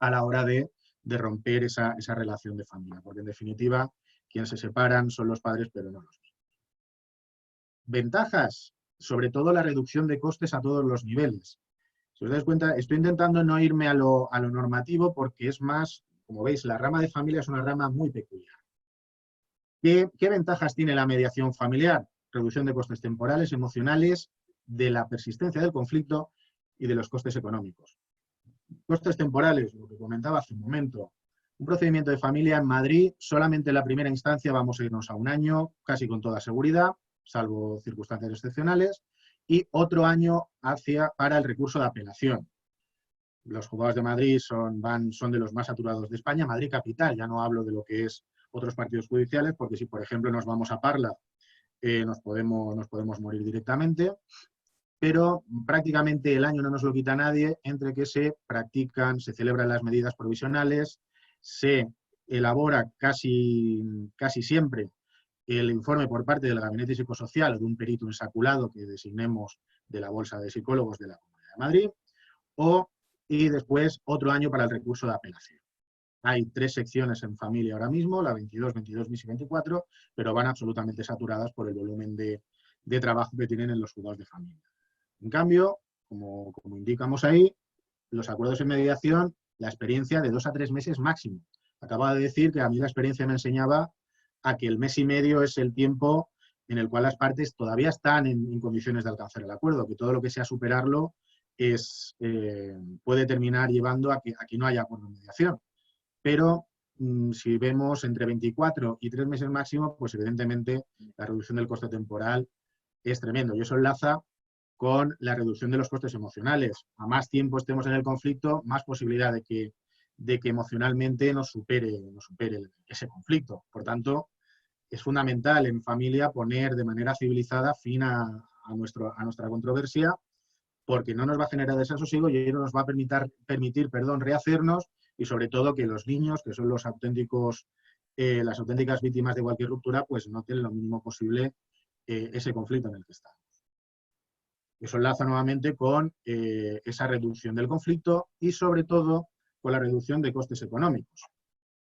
a la hora de romper esa relación de familia, porque en definitiva quienes se separan son los padres, pero no los hijos. Ventajas, sobre todo la reducción de costes a todos los niveles. Si os dais cuenta, estoy intentando no irme a lo normativo porque es más, como veis, la rama de familia es una rama muy peculiar. ¿Qué ventajas tiene la mediación familiar? Reducción de costes temporales, emocionales, de la persistencia del conflicto y de los costes económicos. Costes temporales, lo que comentaba hace un momento. Un procedimiento de familia en Madrid, solamente en la primera instancia vamos a irnos a 1 año, casi con toda seguridad, salvo circunstancias excepcionales, y otro año para el recurso de apelación. Los juzgados de Madrid son de los más saturados de España, Madrid capital, ya no hablo de lo que es otros partidos judiciales, porque si, por ejemplo, nos vamos a Parla, nos podemos morir directamente, pero prácticamente el año no nos lo quita nadie entre que se celebran las medidas provisionales, se elabora casi siempre el informe por parte del Gabinete Psicosocial o de un perito insaculado que designemos de la Bolsa de Psicólogos de la Comunidad de Madrid, y después otro año para el recurso de apelación. Hay 3 secciones en familia ahora mismo, la 22, 22 bis y 24, pero van absolutamente saturadas por el volumen de trabajo que tienen en los juzgados de familia. En cambio, como indicamos ahí, los acuerdos en mediación, la experiencia de 2 a 3 meses máximo. Acababa de decir que a mí la experiencia me enseñaba a que el mes y medio es el tiempo en el cual las partes todavía están en condiciones de alcanzar el acuerdo, que todo lo que sea superarlo puede terminar llevando a que no haya acuerdo en mediación. Pero si vemos entre 24 y 3 meses máximo, pues evidentemente la reducción del coste temporal es tremendo. Y eso enlaza con la reducción de los costes emocionales. A más tiempo estemos en el conflicto, más posibilidad de que emocionalmente nos supere ese conflicto. Por tanto, es fundamental en familia poner de manera civilizada fin a nuestra controversia, porque no nos va a generar desasosiego y ello nos va a permitir rehacernos, y sobre todo que los niños, que son las auténticas víctimas de cualquier ruptura, pues noten lo mínimo posible ese conflicto en el que estamos. Eso enlaza nuevamente con esa reducción del conflicto y sobre todo con la reducción de costes económicos.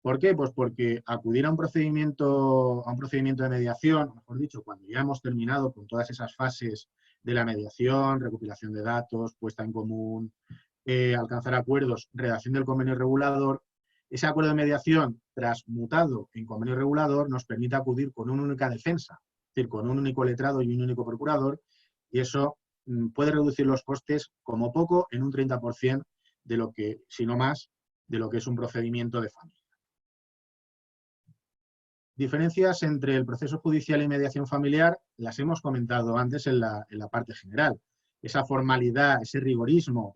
¿Por qué? Pues porque acudir a un procedimiento de mediación, mejor dicho, cuando ya hemos terminado con todas esas fases de la mediación, recopilación de datos, puesta en común, alcanzar acuerdos, redacción del convenio regulador, ese acuerdo de mediación transmutado en convenio regulador nos permite acudir con una única defensa, es decir, con un único letrado y un único procurador, y eso puede reducir los costes como poco en un 30% de lo que, si no más, de lo que es un procedimiento de familia. Diferencias entre el proceso judicial y mediación familiar las hemos comentado antes en la parte general. Esa formalidad, ese rigorismo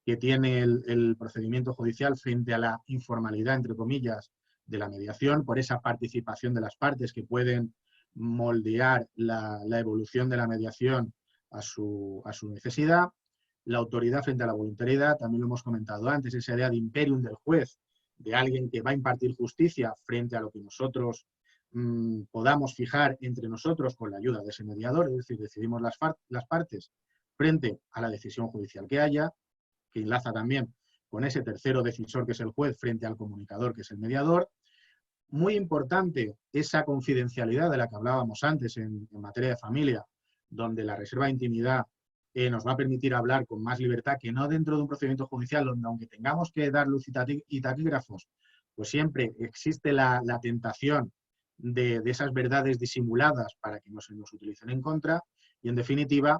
que tiene el procedimiento judicial frente a la informalidad, entre comillas, de la mediación, por esa participación de las partes que pueden moldear la evolución de la mediación a su necesidad. La autoridad frente a la voluntariedad, también lo hemos comentado antes, esa idea de imperium del juez, de alguien que va a impartir justicia frente a lo que nosotros podamos fijar entre nosotros con la ayuda de ese mediador, es decir, decidimos las partes frente a la decisión judicial que haya, que enlaza también con ese tercero decisor que es el juez frente al comunicador que es el mediador. Muy importante esa confidencialidad de la que hablábamos antes en materia de familia, donde la reserva de intimidad nos va a permitir hablar con más libertad que no dentro de un procedimiento judicial donde aunque tengamos que dar luz y taquígrafos, pues siempre existe la tentación de esas verdades disimuladas para que no se nos utilicen en contra. Y en definitiva,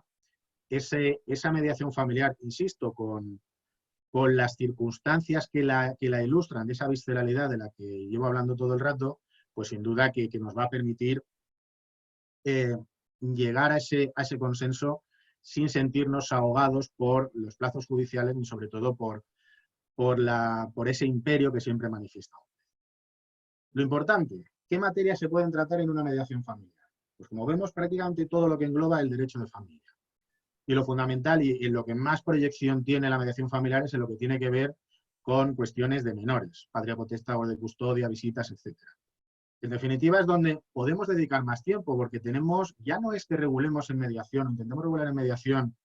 esa mediación familiar, insisto, con las circunstancias que la ilustran, de esa visceralidad de la que llevo hablando todo el rato, pues sin duda que nos va a permitir llegar a ese consenso sin sentirnos ahogados por los plazos judiciales y sobre todo por ese imperio que siempre manifiesta. Lo importante, ¿qué materias se pueden tratar en una mediación familiar? Pues como vemos, prácticamente todo lo que engloba el derecho de familia. Y lo fundamental y en lo que más proyección tiene la mediación familiar es en lo que tiene que ver con cuestiones de menores, patria potestad o de custodia, visitas, etc. En definitiva, es donde podemos dedicar más tiempo, porque ya no es que regulemos en mediación, intentemos regular en mediación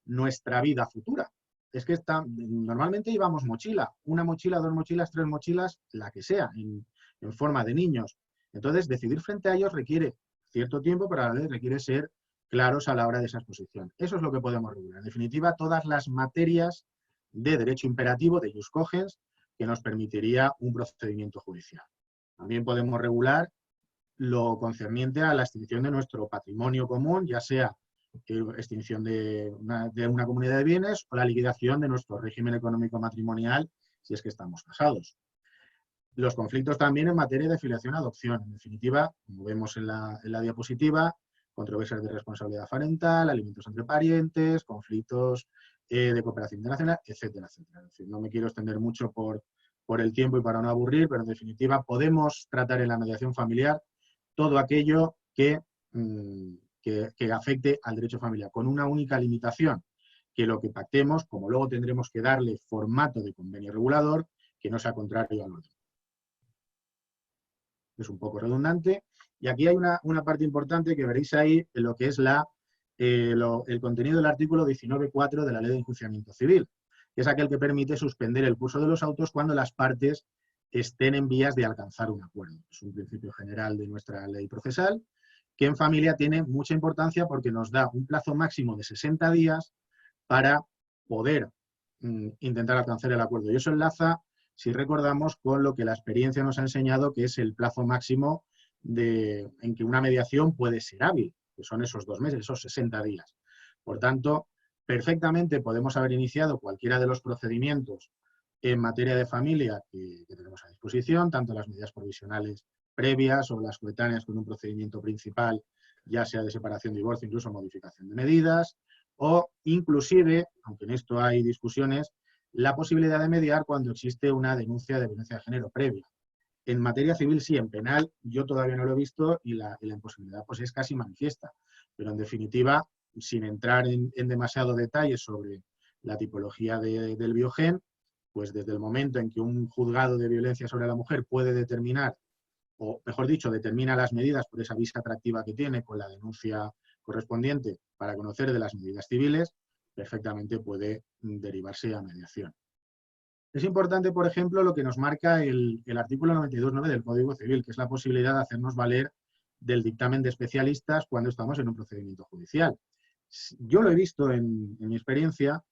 nuestra vida futura. Es que normalmente llevamos mochila, una mochila, 2 mochilas, 3 mochilas, la que sea, en forma de niños. Entonces, decidir frente a ellos requiere cierto tiempo, pero a la vez requiere ser claros a la hora de esa exposición. Eso es lo que podemos regular. En definitiva, todas las materias de derecho imperativo, de jus cogens, que nos permitiría un procedimiento judicial. También podemos regular lo concerniente a la extinción de nuestro patrimonio común, ya sea extinción de una comunidad de bienes o la liquidación de nuestro régimen económico matrimonial, si es que estamos casados. Los conflictos también en materia de filiación-adopción. En definitiva, como vemos en la diapositiva, controversias de responsabilidad parental, alimentos entre parientes, conflictos de cooperación internacional, etcétera, etcétera. Es decir, no me quiero extender mucho por el tiempo y para no aburrir, pero en definitiva podemos tratar en la mediación familiar todo aquello que afecte al derecho familiar, con una única limitación, que lo que pactemos, como luego tendremos que darle formato de convenio regulador, que no sea contrario al orden. Es un poco redundante. Y aquí hay una parte importante que veréis ahí en lo que es el contenido del artículo 19.4 de la Ley de Enjuiciamiento Civil, que es aquel que permite suspender el curso de los autos cuando las partes estén en vías de alcanzar un acuerdo. Es un principio general de nuestra ley procesal, que en familia tiene mucha importancia porque nos da un plazo máximo de 60 días para poder intentar alcanzar el acuerdo. Y eso enlaza, si recordamos, con lo que la experiencia nos ha enseñado, que es el plazo máximo en que una mediación puede ser hábil, que son esos 2 meses, esos 60 días. Por tanto, perfectamente podemos haber iniciado cualquiera de los procedimientos en materia de familia que tenemos a disposición, tanto las medidas provisionales previas o las coetáneas con un procedimiento principal, ya sea de separación, divorcio, incluso modificación de medidas, o inclusive, aunque en esto hay discusiones, la posibilidad de mediar cuando existe una denuncia de violencia de género previa. En materia civil sí, en penal yo todavía no lo he visto y la imposibilidad pues es casi manifiesta. Pero en definitiva, sin entrar en demasiado detalle sobre la tipología del biogen, pues desde el momento en que un juzgado de violencia sobre la mujer puede determinar, o mejor dicho, determina las medidas por esa vista atractiva que tiene con la denuncia correspondiente para conocer de las medidas civiles, perfectamente puede derivarse a mediación. Es importante, por ejemplo, lo que nos marca el artículo 92.9 del Código Civil, que es la posibilidad de hacernos valer del dictamen de especialistas cuando estamos en un procedimiento judicial. Yo lo he visto en mi experiencia,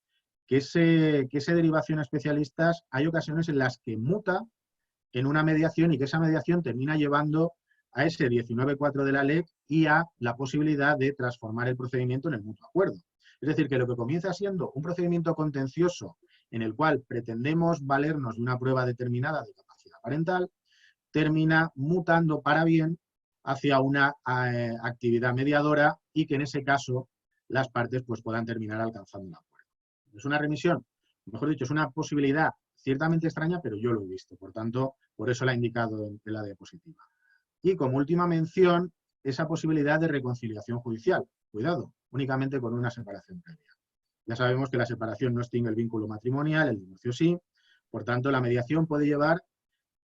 que esa derivación a especialistas hay ocasiones en las que muta en una mediación y que esa mediación termina llevando a ese 19.4 de la ley y a la posibilidad de transformar el procedimiento en el mutuo acuerdo. Es decir, que lo que comienza siendo un procedimiento contencioso en el cual pretendemos valernos de una prueba determinada de capacidad parental, termina mutando para bien hacia una actividad mediadora y que en ese caso las partes pues, puedan terminar alcanzando un acuerdo. Es una remisión, mejor dicho, es una posibilidad ciertamente extraña, pero yo lo he visto. Por tanto, por eso la he indicado en la diapositiva. Y como última mención, esa posibilidad de reconciliación judicial. Cuidado, únicamente con una separación previa. Ya sabemos que la separación no extingue el vínculo matrimonial, el divorcio sí. Por tanto, la mediación puede llevar,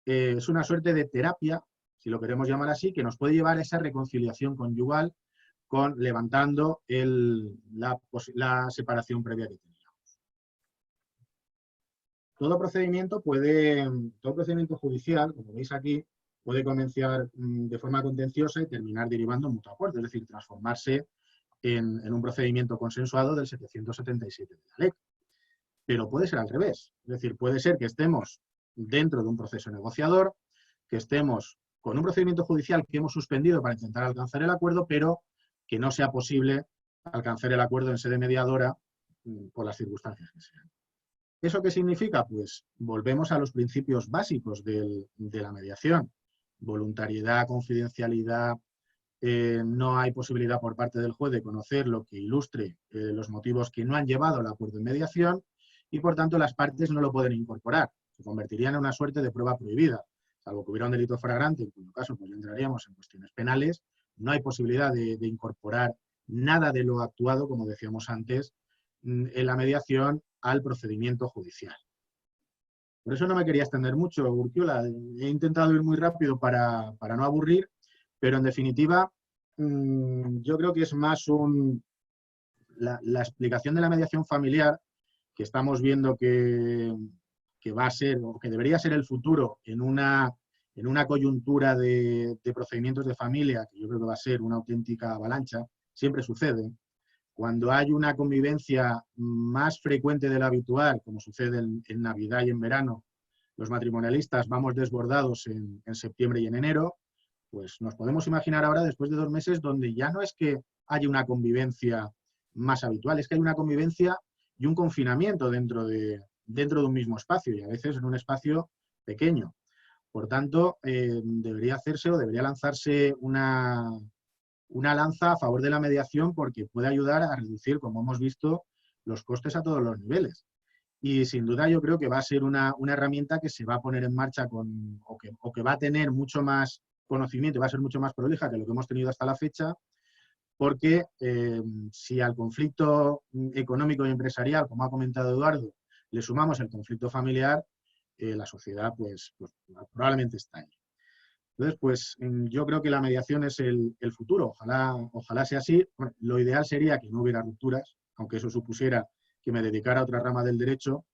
es una suerte de terapia, si lo queremos llamar así, que nos puede llevar a esa reconciliación conyugal levantando la separación previa que teníamos. Todo procedimiento judicial, como veis aquí, puede comenzar de forma contenciosa y terminar derivando en mutuo acuerdo, es decir, transformarse en un procedimiento consensuado del 777 de la ley. Pero puede ser al revés, es decir, puede ser que estemos dentro de un proceso negociador, que estemos con un procedimiento judicial que hemos suspendido para intentar alcanzar el acuerdo, pero que no sea posible alcanzar el acuerdo en sede mediadora por las circunstancias que sean. ¿Eso qué significa? Pues volvemos a los principios básicos de la mediación. Voluntariedad, confidencialidad, no hay posibilidad por parte del juez de conocer lo que ilustre los motivos que no han llevado al acuerdo en mediación y, por tanto, las partes no lo pueden incorporar. Se convertirían en una suerte de prueba prohibida. Salvo que hubiera un delito flagrante, en cuyo caso pues, entraríamos en cuestiones penales, no hay posibilidad de incorporar nada de lo actuado, como decíamos antes, en la mediación al procedimiento judicial. Por eso no me quería extender mucho, Urquiola. He intentado ir muy rápido para no aburrir, pero en definitiva yo creo que es más la explicación de la mediación familiar que estamos viendo que va a ser o que debería ser el futuro en una coyuntura de procedimientos de familia, que yo creo que va a ser una auténtica avalancha. Siempre sucede. Cuando hay una convivencia más frecuente de lo habitual, como sucede en Navidad y en verano, los matrimonialistas vamos desbordados en septiembre y en enero, pues nos podemos imaginar ahora, después de 2 meses, donde ya no es que haya una convivencia más habitual, es que hay una convivencia y un confinamiento dentro de un mismo espacio, y a veces en un espacio pequeño. Por tanto, debería hacerse o debería lanzarse una lanza a favor de la mediación porque puede ayudar a reducir, como hemos visto, los costes a todos los niveles. Y sin duda yo creo que va a ser una herramienta que se va a poner en marcha o que va a tener mucho más conocimiento, va a ser mucho más prolija que lo que hemos tenido hasta la fecha, porque si al conflicto económico y empresarial, como ha comentado Eduardo, le sumamos el conflicto familiar, la sociedad pues probablemente está ahí. Entonces, pues yo creo que la mediación es el futuro. Ojalá sea así. Bueno, lo ideal sería que no hubiera rupturas, aunque eso supusiera que me dedicara a otra rama del derecho,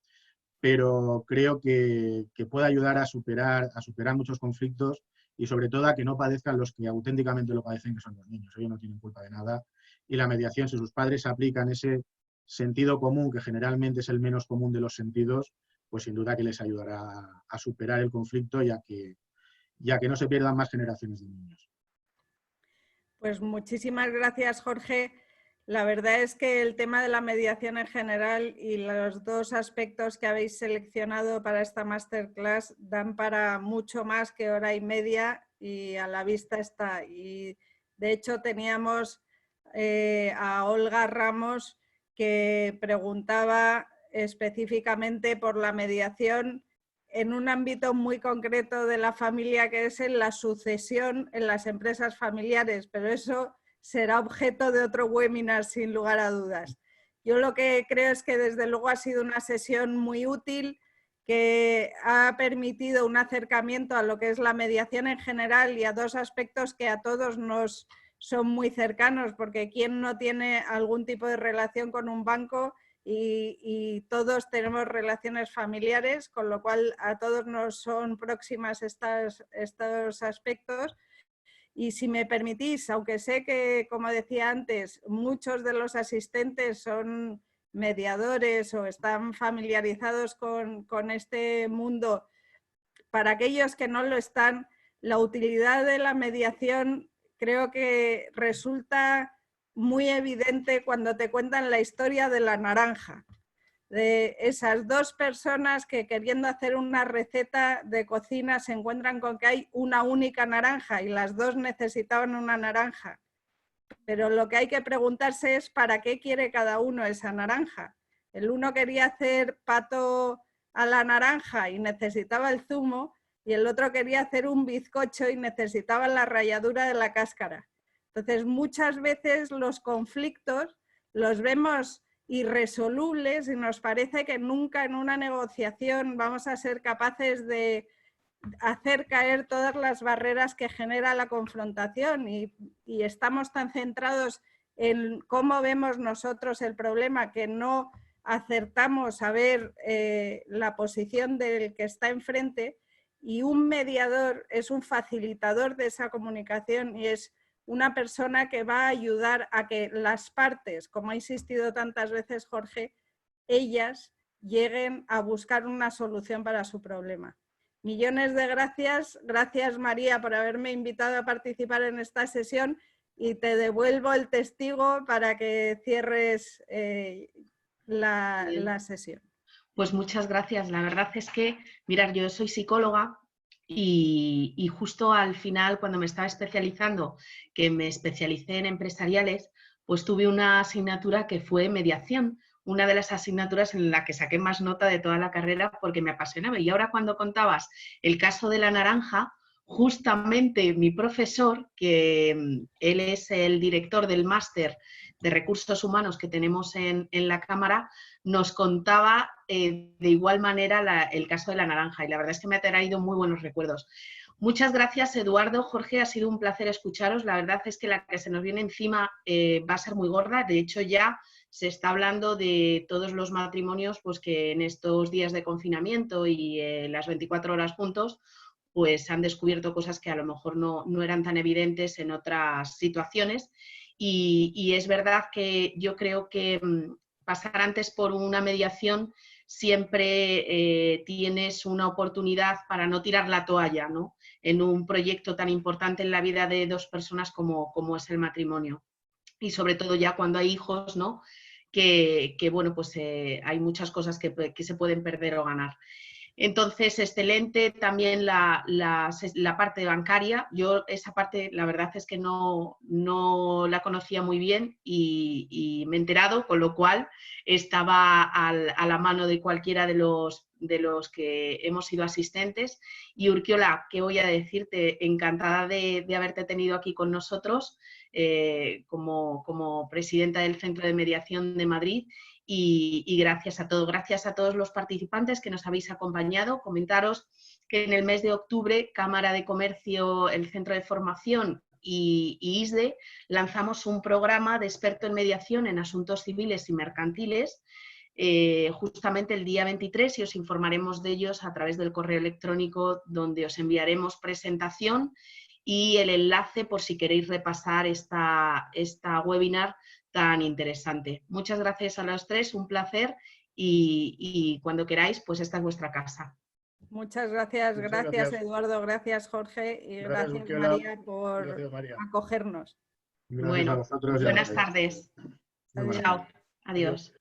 pero creo que puede ayudar a superar muchos conflictos y sobre todo a que no padezcan los que auténticamente lo padecen, que son los niños. Ellos no tienen culpa de nada. Y la mediación, si sus padres aplican ese sentido común, que generalmente es el menos común de los sentidos, pues sin duda que les ayudará a superar el conflicto y a que no se pierdan más generaciones de niños. Pues muchísimas gracias, Jorge. La verdad es que el tema de la mediación en general y los dos aspectos que habéis seleccionado para esta masterclass dan para mucho más que hora y media y a la vista está. Y de hecho teníamos a Olga Ramos que preguntaba específicamente por la mediación en un ámbito muy concreto de la familia, que es en la sucesión en las empresas familiares, pero eso será objeto de otro webinar sin lugar a dudas. Yo lo que creo es que desde luego ha sido una sesión muy útil, que ha permitido un acercamiento a lo que es la mediación en general y a dos aspectos que a todos nos son muy cercanos, porque ¿quién no tiene algún tipo de relación con un banco? Y todos tenemos relaciones familiares, con lo cual a todos nos son próximas estos aspectos. Y si me permitís, aunque sé que, como decía antes, muchos de los asistentes son mediadores o están familiarizados con este mundo, para aquellos que no lo están, la utilidad de la mediación creo que resulta muy evidente cuando te cuentan la historia de la naranja, de esas dos personas que queriendo hacer una receta de cocina se encuentran con que hay una única naranja y las dos necesitaban una naranja. Pero lo que hay que preguntarse es ¿para qué quiere cada uno esa naranja? El uno quería hacer pato a la naranja y necesitaba el zumo, y el otro quería hacer un bizcocho y necesitaba la ralladura de la cáscara. Entonces, muchas veces los conflictos los vemos irresolubles y nos parece que nunca en una negociación vamos a ser capaces de hacer caer todas las barreras que genera la confrontación y estamos tan centrados en cómo vemos nosotros el problema que no acertamos a ver la posición del que está enfrente, y un mediador es un facilitador de esa comunicación y es una persona que va a ayudar a que las partes, como ha insistido tantas veces Jorge, ellas lleguen a buscar una solución para su problema. Millones de gracias. Gracias, María, por haberme invitado a participar en esta sesión, y te devuelvo el testigo para que cierres la sesión. Pues muchas gracias. La verdad es que, mirad, yo soy psicóloga y justo al final, cuando me estaba especializando, que me especialicé en empresariales, pues tuve una asignatura que fue mediación, una de las asignaturas en la que saqué más nota de toda la carrera porque me apasionaba. Y ahora cuando contabas el caso de la naranja, justamente mi profesor, que él es el director del máster de recursos humanos que tenemos en la Cámara, nos contaba de igual manera el caso de la naranja, y la verdad es que me ha traído muy buenos recuerdos. Muchas gracias, Eduardo, Jorge, ha sido un placer escucharos. La verdad es que la que se nos viene encima va a ser muy gorda. De hecho, ya se está hablando de todos los matrimonios pues, que en estos días de confinamiento y las 24 horas juntos, pues han descubierto cosas que a lo mejor no eran tan evidentes en otras situaciones. Y es verdad que yo creo que pasar antes por una mediación siempre tienes una oportunidad para no tirar la toalla, ¿no? En un proyecto tan importante en la vida de dos personas como es el matrimonio. Y sobre todo ya cuando hay hijos, ¿no? Que bueno, pues hay muchas cosas que se pueden perder o ganar. Entonces, excelente también la parte bancaria. Yo esa parte, la verdad es que no la conocía muy bien y me he enterado, con lo cual estaba a la mano de cualquiera de los que hemos sido asistentes. Y Urquiola, ¿qué voy a decirte? Encantada de haberte tenido aquí con nosotros como presidenta del Centro de Mediación de Madrid. Y gracias a todos los participantes que nos habéis acompañado. Comentaros que en el mes de octubre, Cámara de Comercio, el Centro de Formación y ISDE lanzamos un programa de experto en mediación en asuntos civiles y mercantiles, justamente el día 23, y os informaremos de ellos a través del correo electrónico, donde os enviaremos presentación y el enlace por si queréis repasar esta webinar tan interesante. Muchas gracias a los tres, un placer, y cuando queráis, pues esta es vuestra casa. Muchas gracias, gracias Eduardo, gracias Jorge y gracias María por acogernos. Gracias bueno, a vosotros. buenas tardes. Adiós. Chao, adiós.